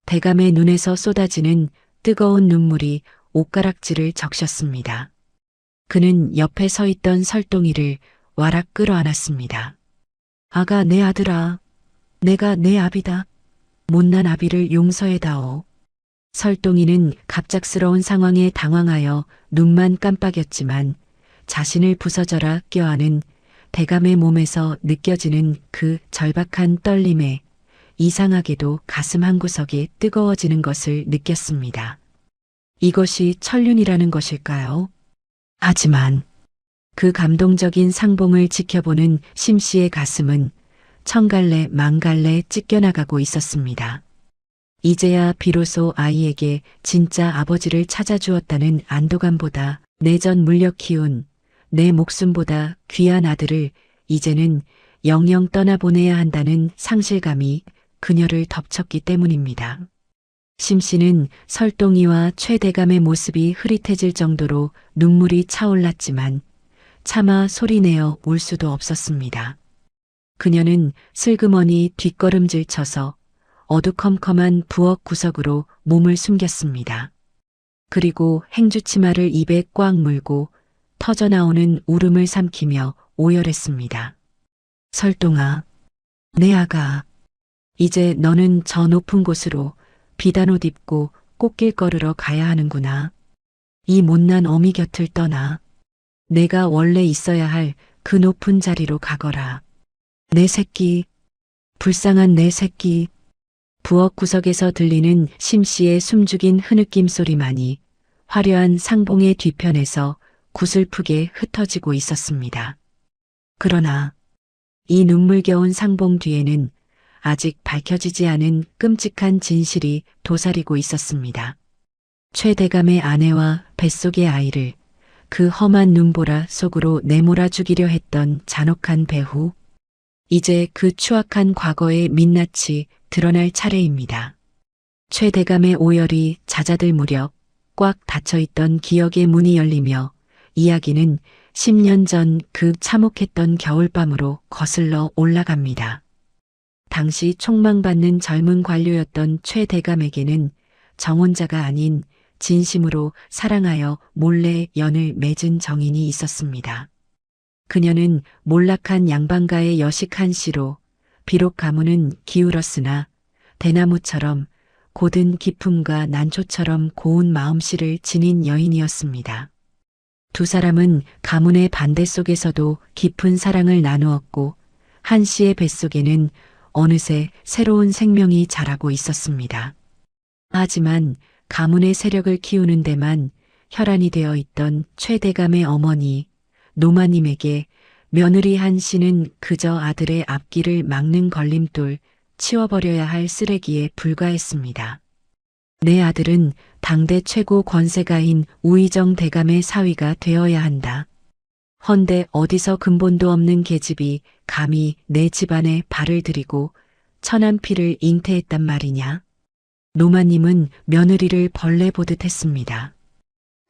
B: 대감의 눈에서 쏟아지는 뜨거운 눈물이 옷가락지를 적셨습니다. 그는 옆에 서 있던 설동이를 와락 끌어안았습니다. 아가, 내 아들아. 내가 내 아비다. 못난 아비를 용서해다오. 설동이는 갑작스러운 상황에 당황하여 눈만 깜빡였지만 자신을 부서져라 껴안은 대감의 몸에서 느껴지는 그 절박한 떨림에 이상하게도 가슴 한구석이 뜨거워지는 것을 느꼈습니다. 이것이 천륜이라는 것일까요? 하지만 그 감동적인 상봉을 지켜보는 심씨의 가슴은 천갈래 만갈래 찢겨나가고 있었습니다. 이제야 비로소 아이에게 진짜 아버지를 찾아주었다는 안도감보다 내전 물려 키운 내 목숨보다 귀한 아들을 이제는 영영 떠나보내야 한다는 상실감이 그녀를 덮쳤기 때문입니다. 심씨는 설동이와 최 대감의 모습이 흐릿해질 정도로 눈물이 차올랐지만 차마 소리내어 울 수도 없었습니다. 그녀는 슬그머니 뒷걸음질 쳐서 어두컴컴한 부엌 구석으로 몸을 숨겼습니다. 그리고 행주치마를 입에 꽉 물고 터져나오는 울음을 삼키며 오열했습니다. 설동아, 내 아가, 이제 너는 저 높은 곳으로 비단옷 입고 꽃길 걸으러 가야 하는구나. 이 못난 어미 곁을 떠나 내가 원래 있어야 할 그 높은 자리로 가거라. 내 새끼, 불쌍한 내 새끼. 부엌 구석에서 들리는 심씨의 숨죽인 흐느낌 소리만이 화려한 상봉의 뒤편에서 구슬프게 흩어지고 있었습니다. 그러나 이 눈물겨운 상봉 뒤에는 아직 밝혀지지 않은 끔찍한 진실이 도사리고 있었습니다. 최 대감의 아내와 뱃속의 아이를 그 험한 눈보라 속으로 내몰아 죽이려 했던 잔혹한 배후. 이제 그 추악한 과거의 민낯이 드러날 차례입니다. 최 대감의 오열이 잦아들 무렵 꽉 닫혀있던 기억의 문이 열리며 이야기는 10년 전 그 참혹했던 겨울밤으로 거슬러 올라갑니다. 당시 총망받는 젊은 관료였던 최 대감에게는 정혼자가 아닌 진심으로 사랑하여 몰래 연을 맺은 정인이 있었습니다. 그녀는 몰락한 양반가의 여식한 씨로 비록 가문은 기울었으나 대나무처럼 고든 기품과 난초처럼 고운 마음씨를 지닌 여인이었습니다. 두 사람은 가문의 반대 속에서도 깊은 사랑을 나누었고 한 씨의 뱃속에는 어느새 새로운 생명이 자라고 있었습니다. 하지만 가문의 세력을 키우는 데만 혈안이 되어 있던 최 대감의 어머니 노마님에게 며느리 한 씨는 그저 아들의 앞길을 막는 걸림돌, 치워버려야 할 쓰레기에 불과했습니다. 내 아들은 당대 최고 권세가인 우의정 대감의 사위가 되어야 한다. 헌데 어디서 근본도 없는 계집이 감히 내 집안에 발을 들이고 천한 피를 잉태했단 말이냐. 노마님은 며느리를 벌레 보듯 했습니다.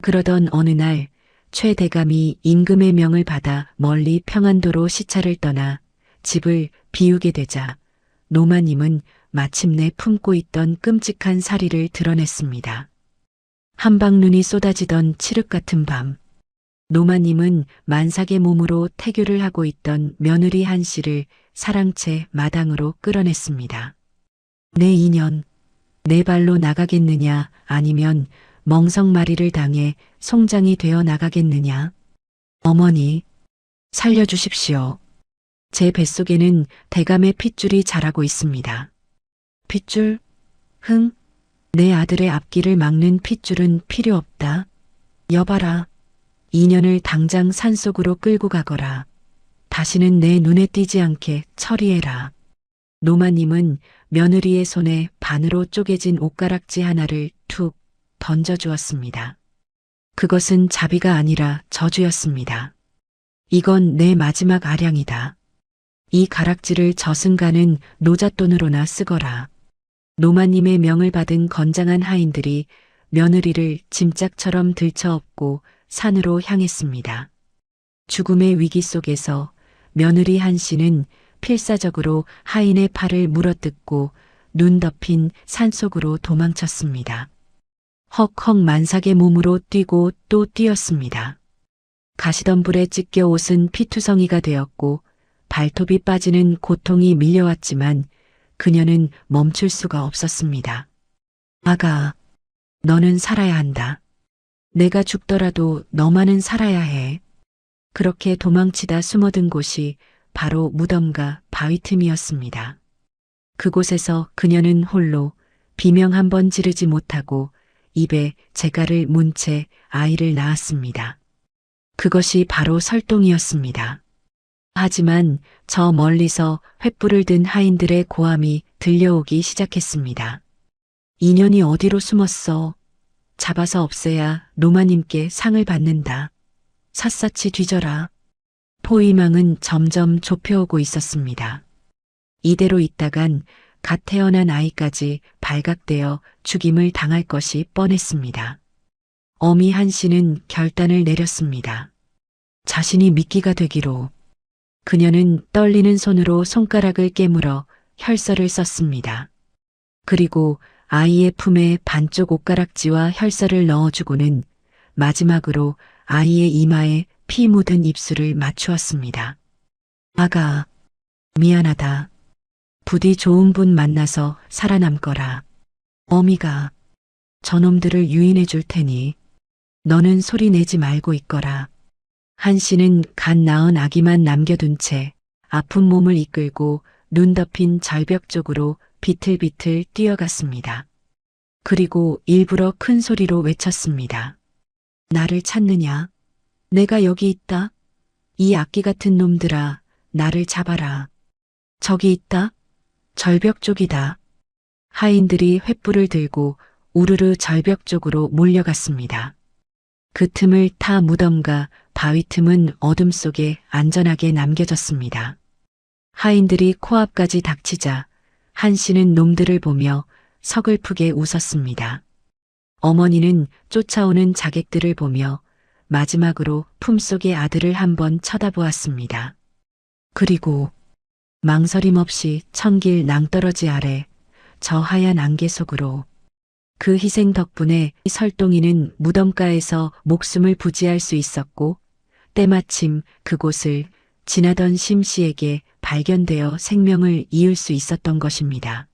B: 그러던 어느 날 최 대감이 임금의 명을 받아 멀리 평안도로 시차를 떠나 집을 비우게 되자 노마님은 마침내 품고 있던 끔찍한 사리를 드러냈습니다. 한방눈이 쏟아지던 칠흑 같은 밤, 노마님은 만삭의 몸으로 태교를 하고 있던 며느리 한 씨를 사랑채 마당으로 끌어냈습니다. 내 인연, 내 발로 나가겠느냐 아니면 멍석마리를 당해 송장이 되어 나가겠느냐. 어머니, 살려주십시오. 제 뱃속에는 대감의 핏줄이 자라고 있습니다. 핏줄? 흥, 내 아들의 앞길을 막는 핏줄은 필요 없다. 여봐라. 인연을 당장 산속으로 끌고 가거라. 다시는 내 눈에 띄지 않게 처리해라. 노마님은 며느리의 손에 반으로 쪼개진 옷가락지 하나를 툭 던져주었습니다. 그것은 자비가 아니라 저주였습니다. 이건 내 마지막 아량이다. 이 가락지를 저승가는 노잣돈으로나 쓰거라. 노마님의 명을 받은 건장한 하인들이 며느리를 짐짝처럼 들쳐업고 산으로 향했습니다. 죽음의 위기 속에서 며느리 한 씨는 필사적으로 하인의 팔을 물어뜯고 눈 덮인 산속으로 도망쳤습니다. 헉헉 만삭의 몸으로 뛰고 또 뛰었습니다. 가시덤불에 찢겨 옷은 피투성이가 되었고 발톱이 빠지는 고통이 밀려왔지만 그녀는 멈출 수가 없었습니다. 아가, 너는 살아야 한다. 내가 죽더라도 너만은 살아야 해. 그렇게 도망치다 숨어든 곳이 바로 무덤과 바위 틈이었습니다. 그곳에서 그녀는 홀로 비명 한 번 지르지 못하고 입에 재갈을 문 채 아이를 낳았습니다. 그것이 바로 설동이었습니다. 하지만 저 멀리서 횃불을 든 하인들의 고함이 들려오기 시작했습니다. 인연이 어디로 숨었어? 잡아서 없애야 노마님께 상을 받는다. 샅샅이 뒤져라. 포위망은 점점 좁혀오고 있었습니다. 이대로 있다간 갓 태어난 아이까지 발각되어 죽임을 당할 것이 뻔했습니다. 어미 한 씨는 결단을 내렸습니다. 자신이 미끼가 되기로. 그녀는 떨리는 손으로 손가락을 깨물어 혈서를 썼습니다. 그리고 아이의 품에 반쪽 옷가락지와 혈서를 넣어주고는 마지막으로 아이의 이마에 피 묻은 입술을 맞추었습니다. 아가, 미안하다. 부디 좋은 분 만나서 살아남거라. 어미가 저놈들을 유인해 줄 테니 너는 소리 내지 말고 있거라. 한 씨는 갓 낳은 아기만 남겨둔 채 아픈 몸을 이끌고 눈 덮인 절벽 쪽으로 비틀비틀 뛰어갔습니다. 그리고 일부러 큰 소리로 외쳤습니다. 나를 찾느냐? 내가 여기 있다. 이 악기 같은 놈들아, 나를 잡아라. 저기 있다. 절벽 쪽이다. 하인들이 횃불을 들고 우르르 절벽 쪽으로 몰려갔습니다. 그 틈을 타 무덤과 바위 틈은 어둠 속에 안전하게 남겨졌습니다. 하인들이 코앞까지 닥치자 한 씨는 놈들을 보며 서글프게 웃었습니다. 어머니는 쫓아오는 자객들을 보며 마지막으로 품속의 아들을 한번 쳐다보았습니다. 그리고 망설임 없이 천길 낭떠러지 아래 저 하얀 안개 속으로 그 희생 덕분에 설동이는 무덤가에서 목숨을 부지할 수 있었고 때마침 그곳을 지나던 심씨에게 발견되어 생명을 이을 수 있었던 것입니다.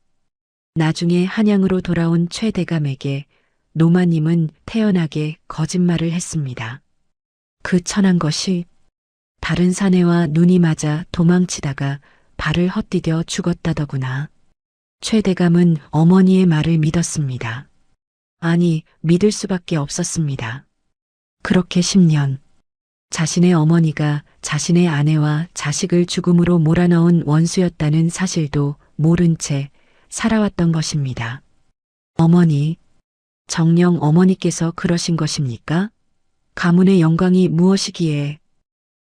B: 나중에 한양으로 돌아온 최 대감에게 노마님은 태연하게 거짓말을 했습니다. 그 천한 것이 다른 사내와 눈이 맞아 도망치다가 발을 헛디뎌 죽었다더구나. 최 대감은 어머니의 말을 믿었습니다. 아니, 믿을 수밖에 없었습니다. 그렇게 10년, 자신의 어머니가 자신의 아내와 자식을 죽음으로 몰아넣은 원수였다는 사실도 모른 채 살아왔던 것입니다. 어머니, 정녕 어머니께서 그러신 것입니까? 가문의 영광이 무엇이기에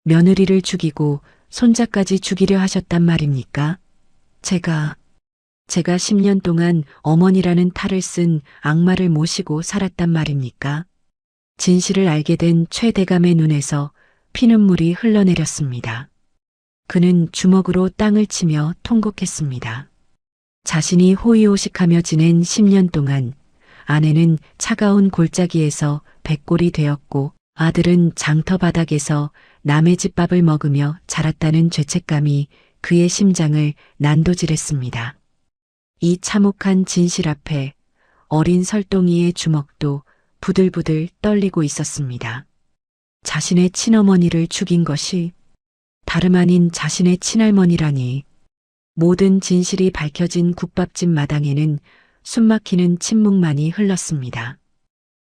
B: 며느리를 죽이고 손자까지 죽이려 하셨단 말입니까? 제가 10년 동안 어머니라는 탈을 쓴 악마를 모시고 살았단 말입니까? 진실을 알게 된 최 대감의 눈에서 피눈물이 흘러내렸습니다. 그는 주먹으로 땅을 치며 통곡했습니다. 자신이 호의호식하며 지낸 10년 동안 아내는 차가운 골짜기에서 백골이 되었고 아들은 장터 바닥에서 남의 집 밥을 먹으며 자랐다는 죄책감이 그의 심장을 난도질했습니다. 이 참혹한 진실 앞에 어린 설동이의 주먹도 부들부들 떨리고 있었습니다. 자신의 친어머니를 죽인 것이 다름 아닌 자신의 친할머니라니. 모든 진실이 밝혀진 국밥집 마당에는 숨막히는 침묵만이 흘렀습니다.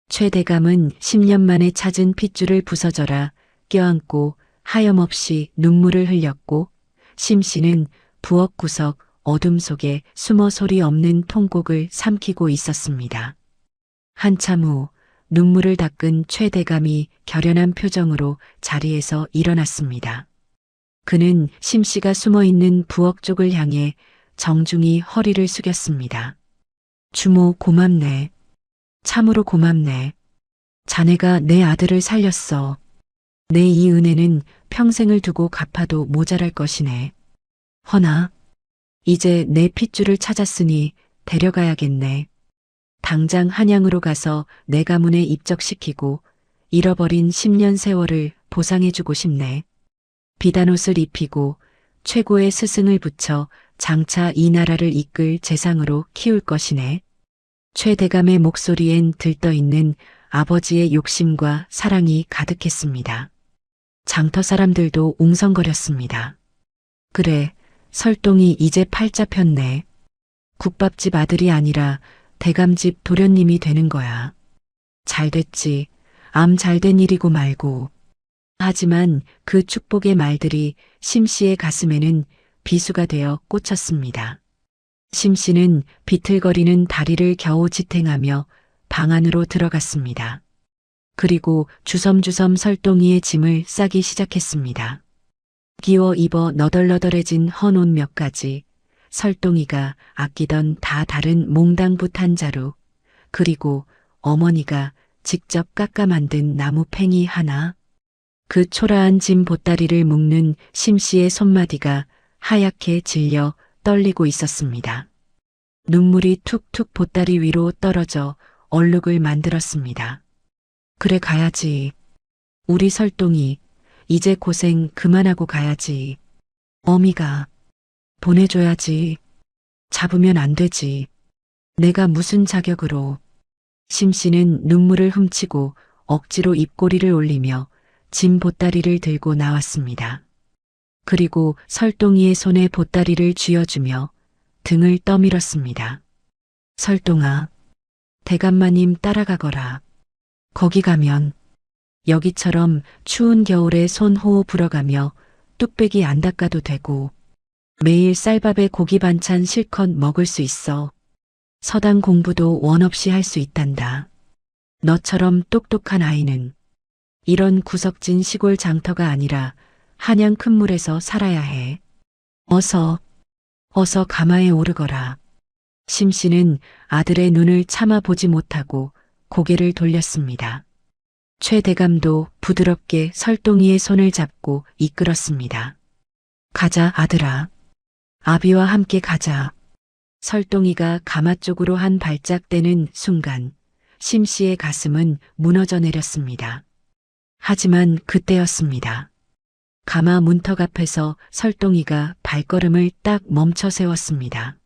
B: 최 대감은 10년 만에 찾은 핏줄을 부서져라 껴안고 하염없이 눈물을 흘렸고 심씨는 부엌구석 어둠 속에 숨어 소리 없는 통곡을 삼키고 있었습니다. 한참 후 눈물을 닦은 최 대감이 결연한 표정으로 자리에서 일어났습니다. 그는 심씨가 숨어있는 부엌 쪽을 향해 정중히 허리를 숙였습니다. 주모 고맙네. 참으로 고맙네. 자네가 내 아들을 살렸어. 내 이 은혜는 평생을 두고 갚아도 모자랄 것이네. 허나 이제 내 핏줄을 찾았으니 데려가야겠네. 당장 한양으로 가서 내 가문에 입적시키고 잃어버린 10년 세월을 보상해주고 싶네. 비단옷을 입히고 최고의 스승을 붙여 장차 이 나라를 이끌 재상으로 키울 것이네. 최 대감의 목소리엔 들떠있는 아버지의 욕심과 사랑이 가득했습니다. 장터 사람들도 웅성거렸습니다. 그래, 설동이 이제 팔자 폈네. 국밥집 아들이 아니라 대감집 도련님이 되는 거야. 잘됐지. 암 잘된 일이고 말고. 하지만 그 축복의 말들이 심씨의 가슴에는 비수가 되어 꽂혔습니다. 심씨는 비틀거리는 다리를 겨우 지탱하며 방 안으로 들어갔습니다. 그리고 주섬주섬 설동이의 짐을 싸기 시작했습니다. 끼워 입어 너덜너덜해진 헌옷 몇 가지, 설동이가 아끼던 다 다른 몽당붓 한 자루, 그리고 어머니가 직접 깎아 만든 나무 팽이 하나, 그 초라한 짐 보따리를 묶는 심씨의 손마디가 하얗게 질려 떨리고 있었습니다. 눈물이 툭툭 보따리 위로 떨어져 얼룩을 만들었습니다. 그래 가야지. 우리 설동이 이제 고생 그만하고 가야지. 어미가 보내줘야지. 잡으면 안 되지. 내가 무슨 자격으로. 심씨는 눈물을 훔치고 억지로 입꼬리를 올리며 짐 보따리를 들고 나왔습니다. 그리고 설동이의 손에 보따리를 쥐어주며 등을 떠밀었습니다. 설동아, 대감마님 따라가거라. 거기 가면 여기처럼 추운 겨울에 손 호호 불어가며 뚝배기 안 닦아도 되고 매일 쌀밥에 고기 반찬 실컷 먹을 수 있어. 서당 공부도 원 없이 할 수 있단다. 너처럼 똑똑한 아이는 이런 구석진 시골 장터가 아니라 한양 큰물에서 살아야 해. 어서 가마에 오르거라. 심씨는 아들의 눈을 참아 보지 못하고 고개를 돌렸습니다. 최 대감도 부드럽게 설동이의 손을 잡고 이끌었습니다. 가자, 아들아. 아비와 함께 가자. 설동이가 가마 쪽으로 한 발짝 떼는 순간 심씨의 가슴은 무너져 내렸습니다. 하지만 그때였습니다. 가마 문턱 앞에서 설동이가 발걸음을 딱 멈춰 세웠습니다.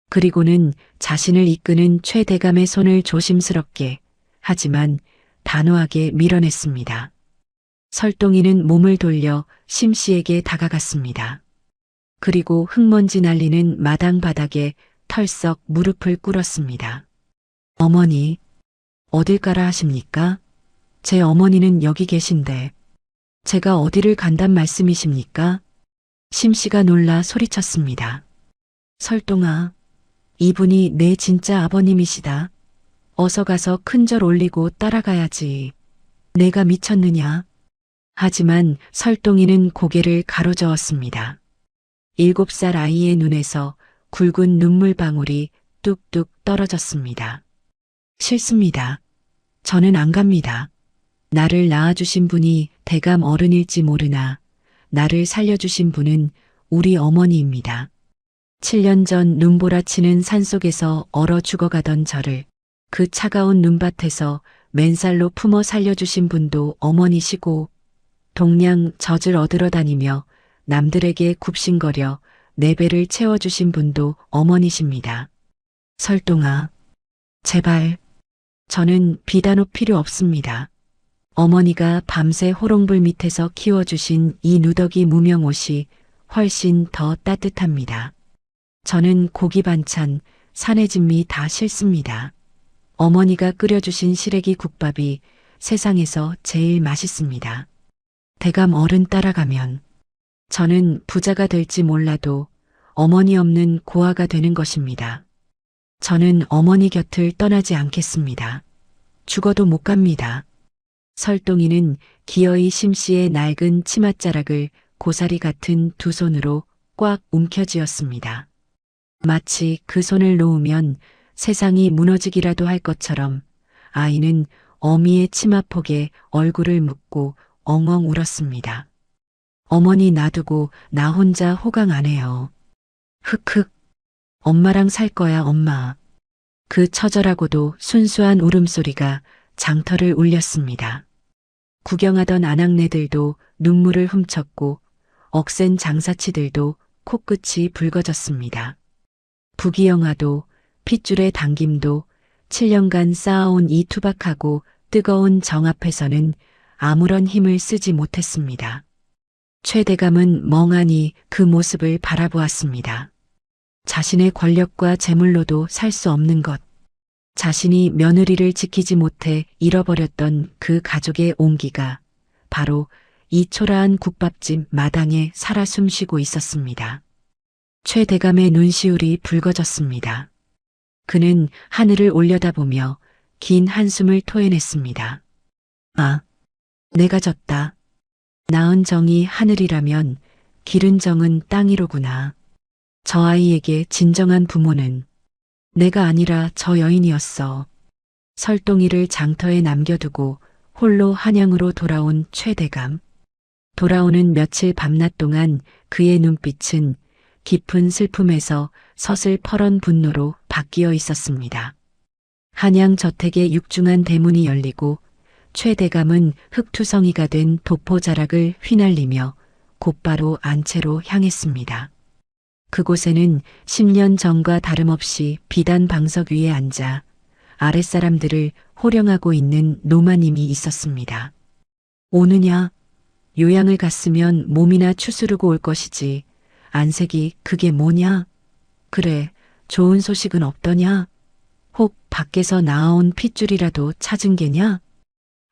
B: 그리고는 자신을 이끄는 최 대감의 손을 조심스럽게 하지만 단호하게 밀어냈습니다. 설동이는 몸을 돌려 심씨에게 다가갔습니다. 그리고 흙먼지 날리는 마당 바닥에 털썩 무릎을 꿇었습니다. 어머니, 어딜 가라 하십니까? 제 어머니는 여기 계신데 제가 어디를 간단 말씀이십니까? 심씨가 놀라 소리쳤습니다. 설동아, 이분이 내 진짜 아버님이시다. 어서 가서 큰절 올리고 따라가야지. 내가 미쳤느냐? 하지만 설동이는 고개를 가로저었습니다. 7살 아이의 눈에서 굵은 눈물방울이 뚝뚝 떨어졌습니다. 싫습니다. 저는 안 갑니다. 나를 낳아주신 분이 대감 어른일지 모르나 나를 살려주신 분은 우리 어머니입니다. 7년 전 눈보라치는 산속에서 얼어 죽어가던 저를 그 차가운 눈밭에서 맨살로 품어 살려주신 분도 어머니시고 동량 젖을 얻으러 다니며 남들에게 굽신거려 내 배를 채워주신 분도 어머니십니다. 설동아, 제발, 저는 비단옷 필요 없습니다. 어머니가 밤새 호롱불 밑에서 키워주신 이 누더기 무명옷이 훨씬 더 따뜻합니다. 저는 고기 반찬, 사내진미 다 싫습니다. 어머니가 끓여주신 시래기 국밥이 세상에서 제일 맛있습니다. 대감 어른 따라가면 저는 부자가 될지 몰라도 어머니 없는 고아가 되는 것입니다. 저는 어머니 곁을 떠나지 않겠습니다. 죽어도 못 갑니다. 설동이는 기어이 심씨의 낡은 치맛자락을 고사리 같은 두 손으로 꽉 움켜쥐었습니다. 마치 그 손을 놓으면 세상이 무너지기라도 할 것처럼 아이는 어미의 치마폭에 얼굴을 묻고 엉엉 울었습니다. 어머니 놔두고 나 혼자 호강 안 해요. 흑흑. 엄마랑 살 거야, 엄마. 그 처절하고도 순수한 울음소리가 장터를 울렸습니다. 구경하던 아낙네들도 눈물을 훔쳤고 억센 장사치들도 코끝이 붉어졌습니다. 부귀영화도 핏줄의 당김도 7년간 쌓아온 이 투박하고 뜨거운 정 앞에서는 아무런 힘을 쓰지 못했습니다. 최 대감은 멍하니 그 모습을 바라보았습니다. 자신의 권력과 재물로도 살 수 없는 것, 자신이 며느리를 지키지 못해 잃어버렸던 그 가족의 온기가 바로 이 초라한 국밥집 마당에 살아 숨쉬고 있었습니다. 최 대감의 눈시울이 붉어졌습니다. 그는 하늘을 올려다보며 긴 한숨을 토해냈습니다. 아, 내가 졌다. 낳은 정이 하늘이라면 기른 정은 땅이로구나. 저 아이에게 진정한 부모는 내가 아니라 저 여인이었어. 설동이를 장터에 남겨두고 홀로 한양으로 돌아온 최 대감. 돌아오는 며칠 밤낮 동안 그의 눈빛은 깊은 슬픔에서 서슬퍼런 분노로 바뀌어 있었습니다. 한양 저택의 육중한 대문이 열리고 최 대감은 흙투성이가 된 도포자락을 휘날리며 곧바로 안채로 향했습니다. 그곳에는 10년 전과 다름없이 비단 방석 위에 앉아 아랫사람들을 호령하고 있는 노마님이 있었습니다. 오느냐? 요양을 갔으면 몸이나 추스르고 올 것이지. 안색이 그게 뭐냐? 그래, 좋은 소식은 없더냐? 혹 밖에서 나아온 핏줄이라도 찾은 게냐?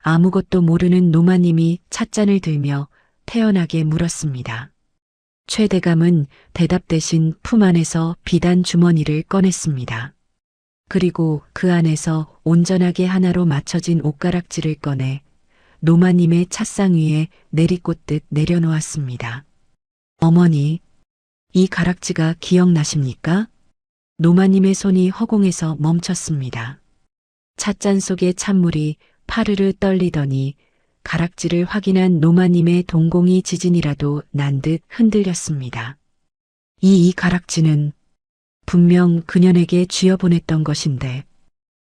B: 아무것도 모르는 노마님이 찻잔을 들며 태연하게 물었습니다. 최 대감은 대답 대신 품 안에서 비단 주머니를 꺼냈습니다. 그리고 그 안에서 온전하게 하나로 맞춰진 옷가락지를 꺼내 노마님의 찻상 위에 내리꽂듯 내려놓았습니다. 어머니, 이 가락지가 기억나십니까? 노마님의 손이 허공에서 멈췄습니다. 찻잔 속의 찬물이 파르르 떨리더니 가락지를 확인한 노마님의 동공이 지진이라도 난 듯 흔들렸습니다. 이 가락지는 분명 그년에게 쥐어보냈던 것인데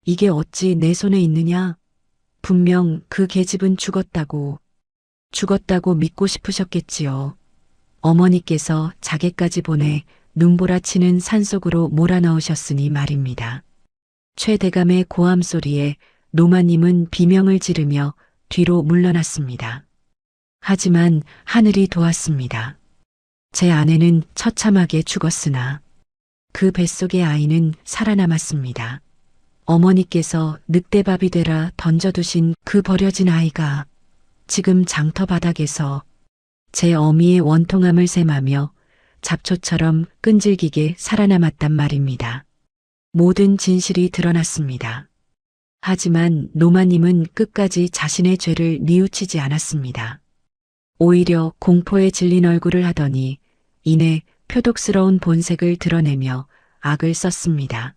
B: 이게 어찌 내 손에 있느냐? 분명 그 계집은 죽었다고 믿고 싶으셨겠지요. 어머니께서 자객까지 보내 눈보라치는 산속으로 몰아넣으셨으니 말입니다. 최대감의 고함 소리에 노마님은 비명을 지르며 뒤로 물러났습니다. 하지만 하늘이 도왔습니다. 제 아내는 처참하게 죽었으나 그 뱃속의 아이는 살아남았습니다. 어머니께서 늑대밥이 되라 던져두신 그 버려진 아이가 지금 장터 바닥에서 제 어미의 원통함을 셈하며 잡초처럼 끈질기게 살아남았단 말입니다. 모든 진실이 드러났습니다. 하지만 노마님은 끝까지 자신의 죄를 뉘우치지 않았습니다. 오히려 공포에 질린 얼굴을 하더니 이내 표독스러운 본색을 드러내며 악을 썼습니다.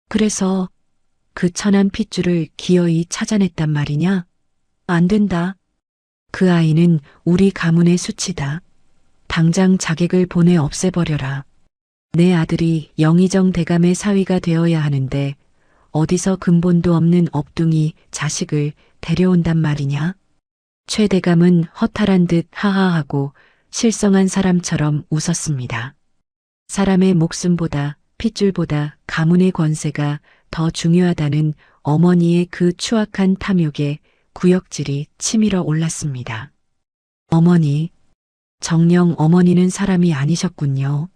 B: 그래서 그 천한 핏줄을 기어이 찾아냈단 말이냐? 안 된다. 그 아이는 우리 가문의 수치다. 당장 자객을 보내 없애버려라. 내 아들이 영의정 대감의 사위가 되어야 하는데 어디서 근본도 없는 업둥이 자식을 데려온단 말이냐? 최 대감은 허탈한 듯 하하하고 실성한 사람처럼 웃었습니다. 사람의 목숨보다 핏줄보다 가문의 권세가 더 중요하다는 어머니의 그 추악한 탐욕에 구역질이 치밀어 올랐습니다. 어머니, 정녕 어머니는 사람이 아니셨군요.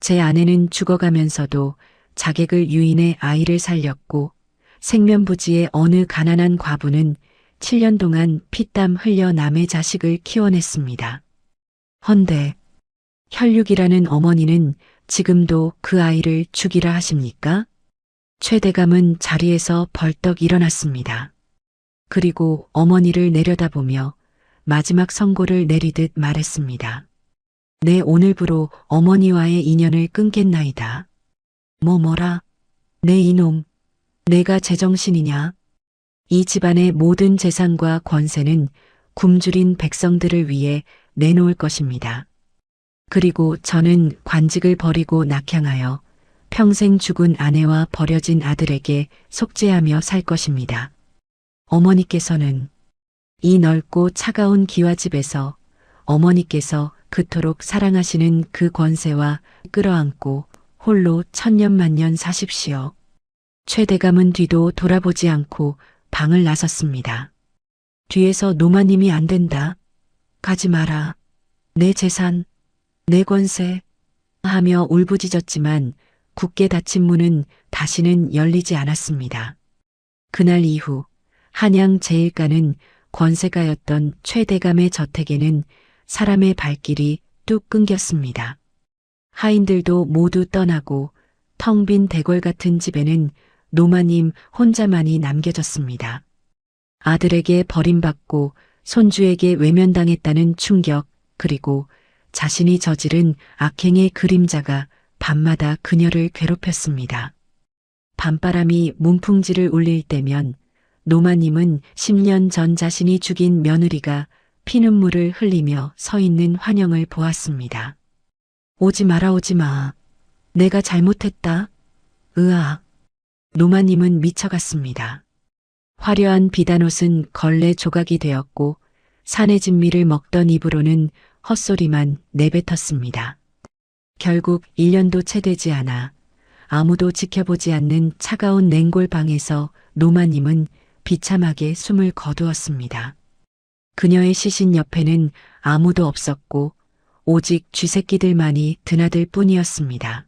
B: 제 아내는 죽어가면서도 자객을 유인해 아이를 살렸고 생면부지의 어느 가난한 과부는 7년 동안 피땀 흘려 남의 자식을 키워냈습니다. 헌데 혈육이라는 어머니는 지금도 그 아이를 죽이라 하십니까? 최 대감은 자리에서 벌떡 일어났습니다. 그리고 어머니를 내려다보며 마지막 선고를 내리듯 말했습니다. 내 오늘부로 어머니와의 인연을 끊겠나이다. 뭐라? 내 이놈, 내가 제정신이냐? 이 집안의 모든 재산과 권세는 굶주린 백성들을 위해 내놓을 것입니다. 그리고 저는 관직을 버리고 낙향하여 평생 죽은 아내와 버려진 아들에게 속죄하며 살 것입니다. 어머니께서는 이 넓고 차가운 기와집에서 어머니께서 그토록 사랑하시는 그 권세와 끌어안고 홀로 천년만년 사십시오. 최 대감은 뒤도 돌아보지 않고 방을 나섰습니다. 뒤에서 노마님이 안 된다. 가지 마라. 내 재산, 내 권세 하며 울부짖었지만 굳게 닫힌 문은 다시는 열리지 않았습니다. 그날 이후 한양 제1가는 권세가였던 최 대감의 저택에는 사람의 발길이 뚝 끊겼습니다. 하인들도 모두 떠나고 텅 빈 대궐 같은 집에는 노마님 혼자만이 남겨졌습니다. 아들에게 버림받고 손주에게 외면당했다는 충격, 그리고 자신이 저지른 악행의 그림자가 밤마다 그녀를 괴롭혔습니다. 밤바람이 문풍지를 울릴 때면 노마님은 10년 전 자신이 죽인 며느리가 피눈물을 흘리며 서 있는 환영을 보았습니다. 오지 마라, 오지 마. 내가 잘못했다. 으아. 노마님은 미쳐갔습니다. 화려한 비단옷은 걸레 조각이 되었고 산의 진미를 먹던 입으로는 헛소리만 내뱉었습니다. 결국 1년도 채 되지 않아 아무도 지켜보지 않는 차가운 냉골방에서 노마님은 비참하게 숨을 거두었습니다. 그녀의 시신 옆에는 아무도 없었고 오직 쥐새끼들만이 드나들 뿐이었습니다.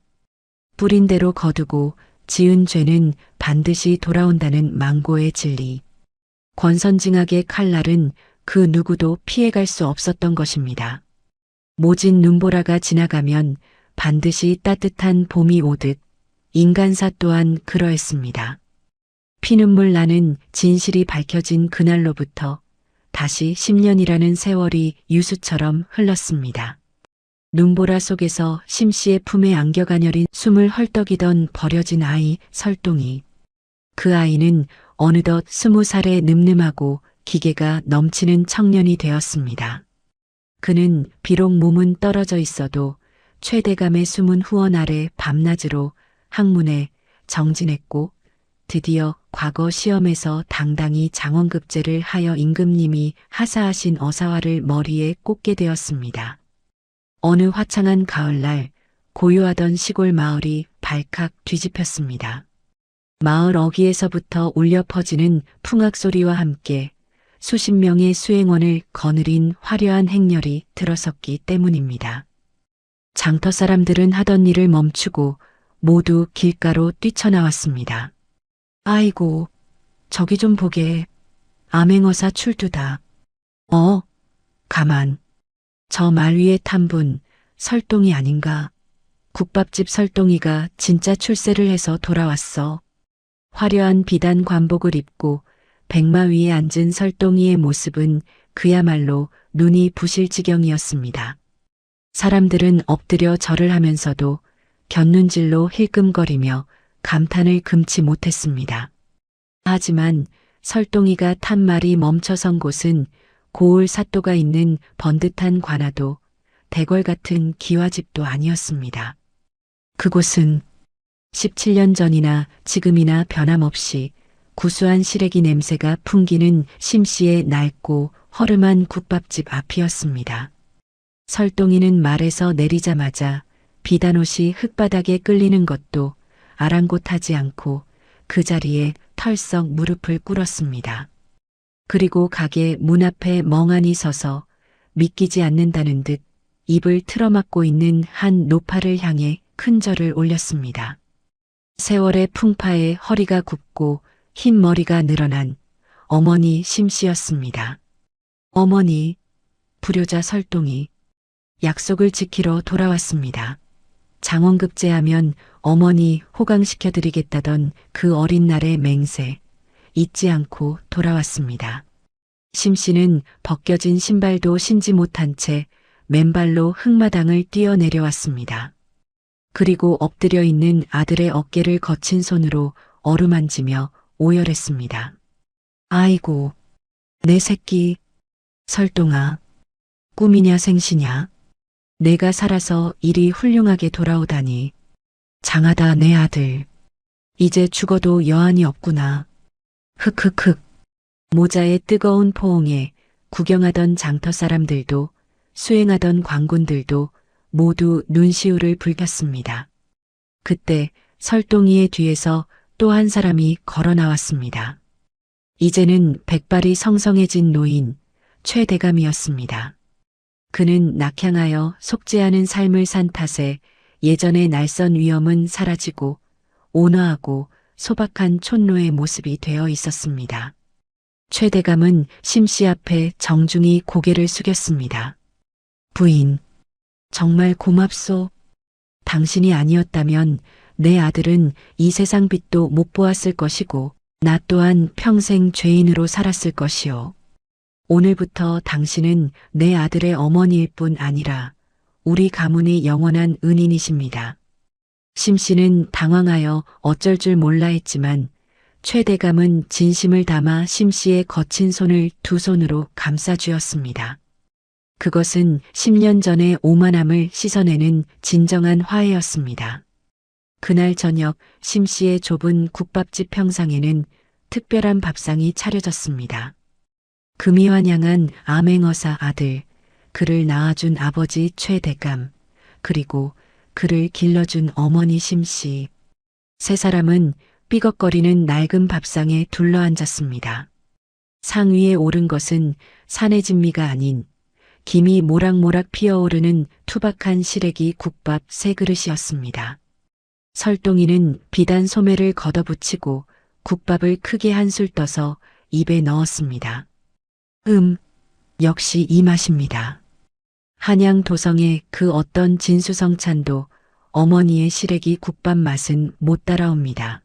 B: 뿌린 대로 거두고 지은 죄는 반드시 돌아온다는 망고의 진리. 권선징악의 칼날은 그 누구도 피해갈 수 없었던 것입니다. 모진 눈보라가 지나가면 반드시 따뜻한 봄이 오듯 인간사 또한 그러했습니다. 피눈물 나는 진실이 밝혀진 그날로부터 다시 10년이라는 세월이 유수처럼 흘렀습니다. 눈보라 속에서 심씨의 품에 안겨 가녀린 숨을 헐떡이던 버려진 아이 설동이. 그 아이는 어느덧 20살의 늠름하고 기계가 넘치는 청년이 되었습니다. 그는 비록 몸은 떨어져 있어도 최대감의 숨은 후원 아래 밤낮으로 학문에 정진했고 드디어 과거 시험에서 당당히 장원급제를 하여 임금님이 하사하신 어사화를 머리에 꽂게 되었습니다. 어느 화창한 가을날 고요하던 시골 마을이 발칵 뒤집혔습니다. 마을 어귀에서부터 울려 퍼지는 풍악소리와 함께 수십 명의 수행원을 거느린 화려한 행렬이 들어섰기 때문입니다. 장터 사람들은 하던 일을 멈추고 모두 길가로 뛰쳐나왔습니다. 아이고, 저기 좀 보게. 암행어사 출두다. 가만. 저 말 위에 탄 분 설동이 아닌가. 국밥집 설동이가 진짜 출세를 해서 돌아왔어. 화려한 비단 관복을 입고 백마 위에 앉은 설동이의 모습은 그야말로 눈이 부실 지경이었습니다. 사람들은 엎드려 절을 하면서도 곁눈질로 힐끔거리며 감탄을 금치 못했습니다. 하지만 설동이가 탄 말이 멈춰선 곳은 고을 사또가 있는 번듯한 관아도 대궐 같은 기와집도 아니었습니다. 그곳은 17년 전이나 지금이나 변함없이 구수한 시래기 냄새가 풍기는 심씨의 낡고 허름한 국밥집 앞이었습니다. 설동이는 말에서 내리자마자 비단옷이 흙바닥에 끌리는 것도 아랑곳하지 않고 그 자리에 털썩 무릎을 꿇었습니다. 그리고 가게 문 앞에 멍하니 서서 믿기지 않는다는 듯 입을 틀어막고 있는 한 노파를 향해 큰 절을 올렸습니다. 세월의 풍파에 허리가 굽고 흰 머리가 늘어난 어머니 심씨였습니다. 어머니, 불효자 설동이 약속을 지키러 돌아왔습니다. 장원급제하면 어머니 호강시켜드리겠다던 그 어린 날의 맹세 잊지 않고 돌아왔습니다. 심씨는 벗겨진 신발도 신지 못한 채 맨발로 흙마당을 뛰어내려왔습니다. 그리고 엎드려 있는 아들의 어깨를 거친 손으로 어루만지며 오열했습니다. 아이고, 내 새끼, 설동아, 꿈이냐 생시냐. 내가 살아서 이리 훌륭하게 돌아오다니. 장하다 내 아들. 이제 죽어도 여한이 없구나. 흑흑흑. 모자의 뜨거운 포옹에 구경하던 장터 사람들도 수행하던 광군들도 모두 눈시울을 붉혔습니다. 그때 설동이의 뒤에서 또 한 사람이 걸어 나왔습니다. 이제는 백발이 성성해진 노인 최대감이었습니다. 그는 낙향하여 속죄하는 삶을 산 탓에 예전의 날선 위엄은 사라지고 온화하고 소박한 촌노의 모습이 되어 있었습니다. 최대감은 심씨 앞에 정중히 고개를 숙였습니다. 부인, 정말 고맙소. 당신이 아니었다면 내 아들은 이 세상 빛도 못 보았을 것이고 나 또한 평생 죄인으로 살았을 것이오. 오늘부터 당신은 내 아들의 어머니일 뿐 아니라 우리 가문의 영원한 은인이십니다. 심씨는 당황하여 어쩔 줄 몰라 했지만 최대감은 진심을 담아 심씨의 거친 손을 두 손으로 감싸주었습니다. 그것은 10년 전의 오만함을 씻어내는 진정한 화해였습니다. 그날 저녁 심씨의 좁은 국밥집 평상에는 특별한 밥상이 차려졌습니다. 금이 환영한 암행어사 아들, 그를 낳아준 아버지 최대감, 그리고 그를 길러준 어머니 심씨. 세 사람은 삐걱거리는 낡은 밥상에 둘러앉았습니다. 상 위에 오른 것은 산의 진미가 아닌 김이 모락모락 피어오르는 투박한 시래기 국밥 세 그릇이었습니다. 설동이는 비단 소매를 걷어붙이고 국밥을 크게 한술 떠서 입에 넣었습니다. 역시 이 맛입니다. 한양 도성의 그 어떤 진수성찬도 어머니의 시래기 국밥 맛은 못 따라옵니다.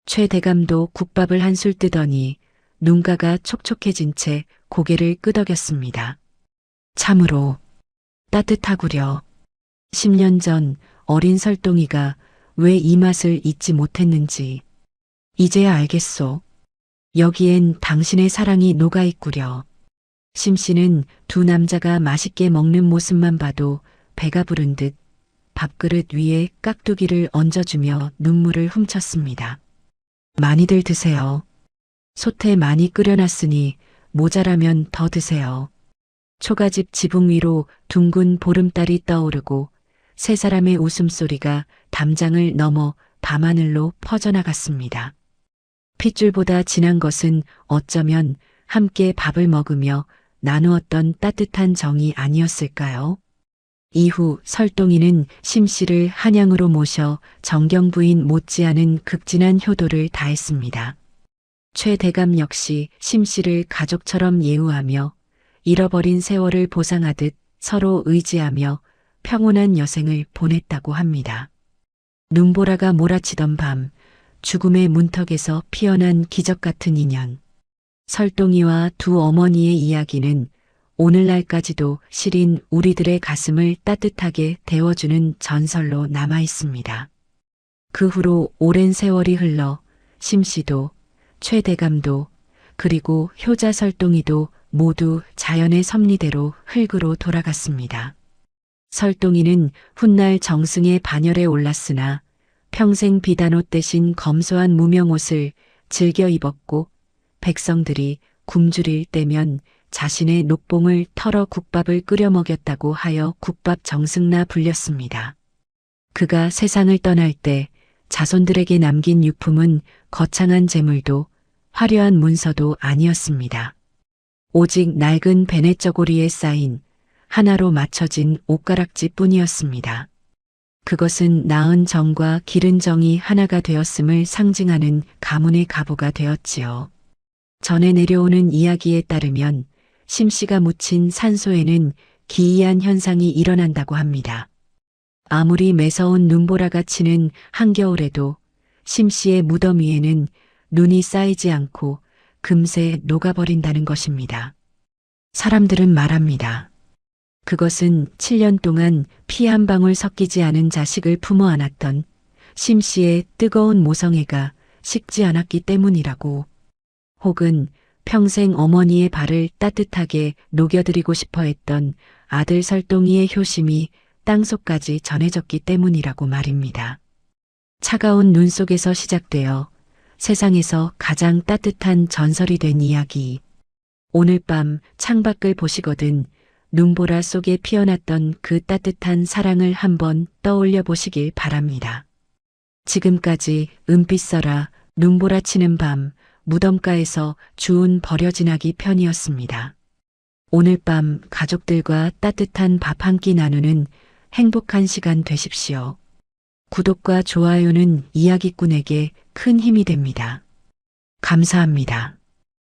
B: 최 대감도 국밥을 한술 뜨더니 눈가가 촉촉해진 채 고개를 끄덕였습니다. 참으로 따뜻하구려. 10년 전 어린 설동이가 왜 이 맛을 잊지 못했는지 이제야 알겠소. 여기엔 당신의 사랑이 녹아있구려. 심 씨는 두 남자가 맛있게 먹는 모습만 봐도 배가 부른 듯 밥그릇 위에 깍두기를 얹어주며 눈물을 훔쳤습니다. 많이들 드세요. 솥에 많이 끓여놨으니 모자라면 더 드세요. 초가집 지붕 위로 둥근 보름달이 떠오르고 세 사람의 웃음소리가 담장을 넘어 밤하늘로 퍼져나갔습니다. 핏줄보다 진한 것은 어쩌면 함께 밥을 먹으며 나누었던 따뜻한 정이 아니었을까요? 이후 설동이는 심 씨를 한양으로 모셔 정경 부인 못지않은 극진한 효도를 다했습니다. 최 대감 역시 심 씨를 가족처럼 예우하며 잃어버린 세월을 보상하듯 서로 의지하며 평온한 여생을 보냈다고 합니다. 눈보라가 몰아치던 밤, 죽음의 문턱에서 피어난 기적 같은 인연. 설동이와 두 어머니의 이야기는 오늘날까지도 시린 우리들의 가슴을 따뜻하게 데워주는 전설로 남아 있습니다. 그 후로 오랜 세월이 흘러 심 씨도 최 대감도 그리고 효자 설동이도 모두 자연의 섭리대로 흙으로 돌아갔습니다. 설동이는 훗날 정승의 반열에 올랐으나 평생 비단옷 대신 검소한 무명옷을 즐겨 입었고 백성들이 굶주릴 때면 자신의 녹봉을 털어 국밥을 끓여 먹였다고 하여 국밥 정승라 불렸습니다. 그가 세상을 떠날 때 자손들에게 남긴 유품은 거창한 재물도 화려한 문서도 아니었습니다. 오직 낡은 베네저고리에 쌓인 하나로 맞춰진 옷가락지 뿐이었습니다. 그것은 낳은 정과 기른 정이 하나가 되었음을 상징하는 가문의 가보가 되었지요. 전해 내려오는 이야기에 따르면 심 씨가 묻힌 산소에는 기이한 현상이 일어난다고 합니다. 아무리 매서운 눈보라가 치는 한겨울에도 심 씨의 무덤 위에는 눈이 쌓이지 않고 금세 녹아버린다는 것입니다. 사람들은 말합니다. 그것은 7년 동안 피 한 방울 섞이지 않은 자식을 품어 안았던 심 씨의 뜨거운 모성애가 식지 않았기 때문이라고. 혹은 평생 어머니의 발을 따뜻하게 녹여드리고 싶어 했던 아들 설동이의 효심이 땅속까지 전해졌기 때문이라고 말입니다. 차가운 눈 속에서 시작되어 세상에서 가장 따뜻한 전설이 된 이야기. 오늘 밤 창밖을 보시거든 눈보라 속에 피어났던 그 따뜻한 사랑을 한번 떠올려 보시길 바랍니다. 지금까지 은빛 써라 눈보라 치는 밤 무덤가에서 주운 버려지나기 편이었습니다. 오늘 밤 가족들과 따뜻한 밥 한 끼 나누는 행복한 시간 되십시오. 구독과 좋아요는 이야기꾼에게 큰 힘이 됩니다. 감사합니다.